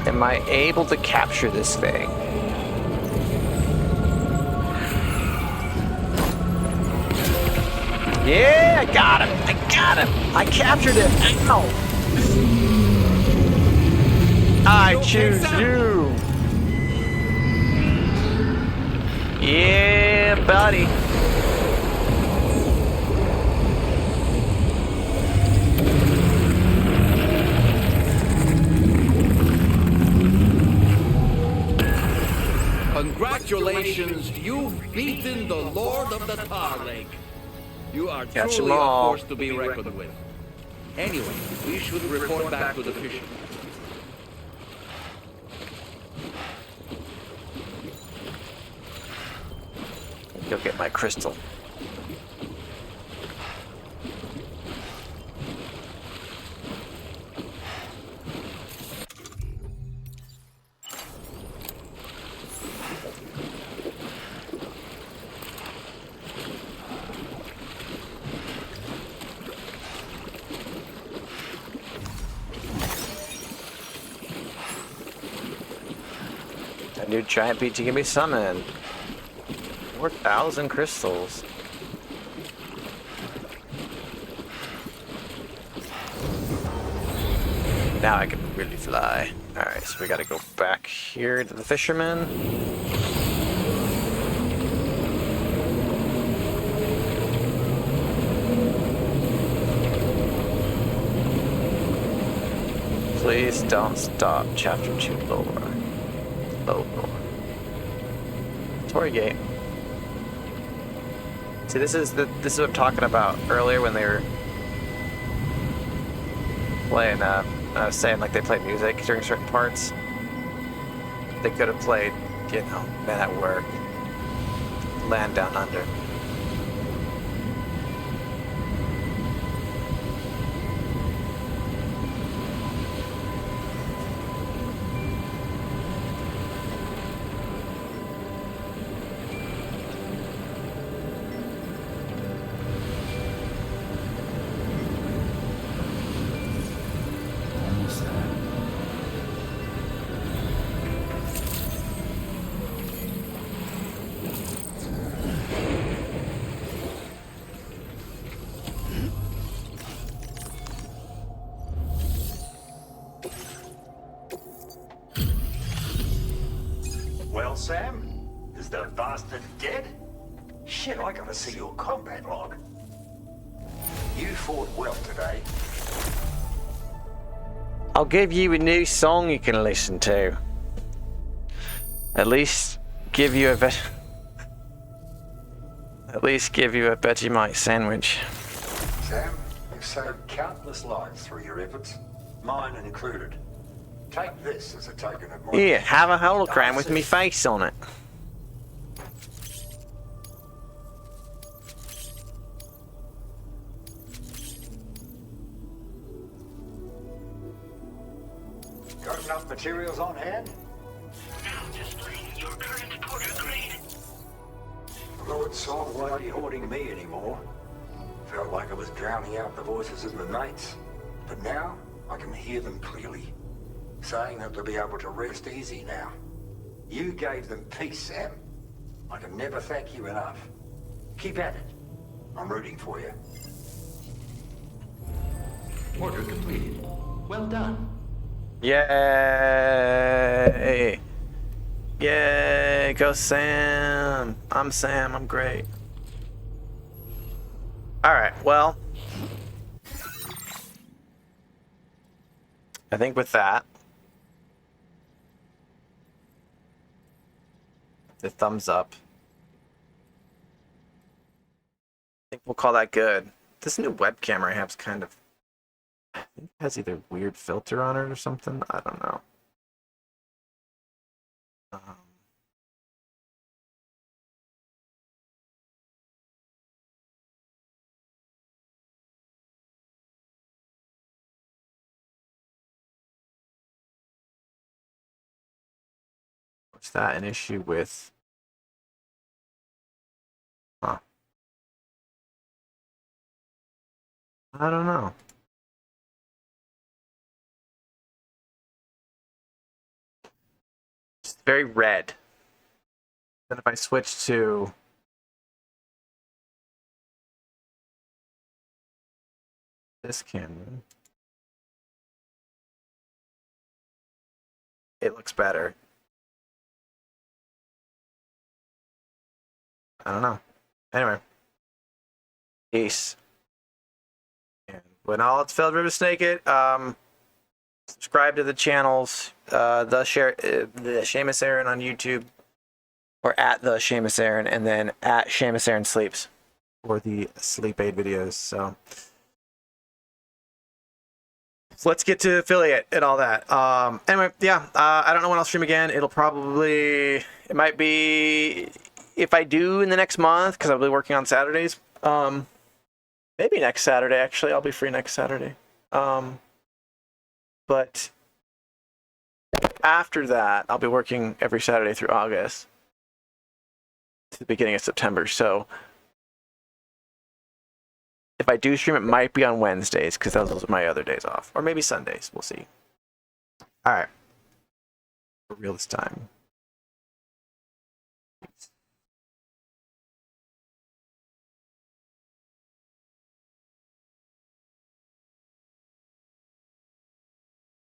Am I able to capture this thing? Yeah, I got him! I captured it! Ow! I choose you! Yeah, buddy! Congratulations, you've beaten the Lord of the Tar Lake. You are Catch truly 'em a all. force to be reckoned with. Anyway, we should report back to the fishermen. Go get my crystal. A new giant beach can be summoned. 4,000 crystals. Now I can really fly. Alright, so we gotta go back here to the fisherman. Please don't stop. Chapter 2 lower. Lower. Tory Gate. See, this is what I'm talking about earlier when they were playing. I was saying like they played music during certain parts. They could have played, you know, Men at Work, Land Down Under. Well, Sam, is the bastard dead? Shit, I gotta see your combat log. You fought well today. I'll give you a new song you can listen to. At least give you a Vegemite sandwich. Sam, you've saved countless lives through your efforts, mine included. Take this as a token of my... Here, have a hologram with me face on it. Got enough materials on hand? Now displaying your current porter grade. Lord Sol won't be hoarding me anymore. Felt like I was drowning out the voices of my mates. But now, I can hear them clearly. Saying that they'll be able to rest easy now. You gave them peace, Sam. I can never thank you enough. Keep at it. I'm rooting for you. Order completed. Well done. Yay! Yay! Go Sam! I'm Sam, I'm great. All right. Well, I think with that, the thumbs up. I think we'll call that good. This new webcam I have is kind of, I think it has either weird filter on it or something. I don't know. Was that an issue with? Huh. I don't know. It's very red. Then if I switch to this camera, it looks better. I don't know. Anyway. Peace. And when all it's filled, River Snake it. Subscribe to the channels, the Seamus Aaron on YouTube, or at the Seamus Aaron, and then at Seamus Aaron Sleeps for the sleep aid videos. So let's get to affiliate and all that. Anyway, yeah, I don't know when I'll stream again. It might be, if I do in the next month, because I'll be working on Saturdays. Maybe next Saturday, actually. I'll be free next Saturday. But after that, I'll be working every Saturday through August to the beginning of September. So if I do stream, it might be on Wednesdays, because those are my other days off. Or maybe Sundays. We'll see. All right. For real this time.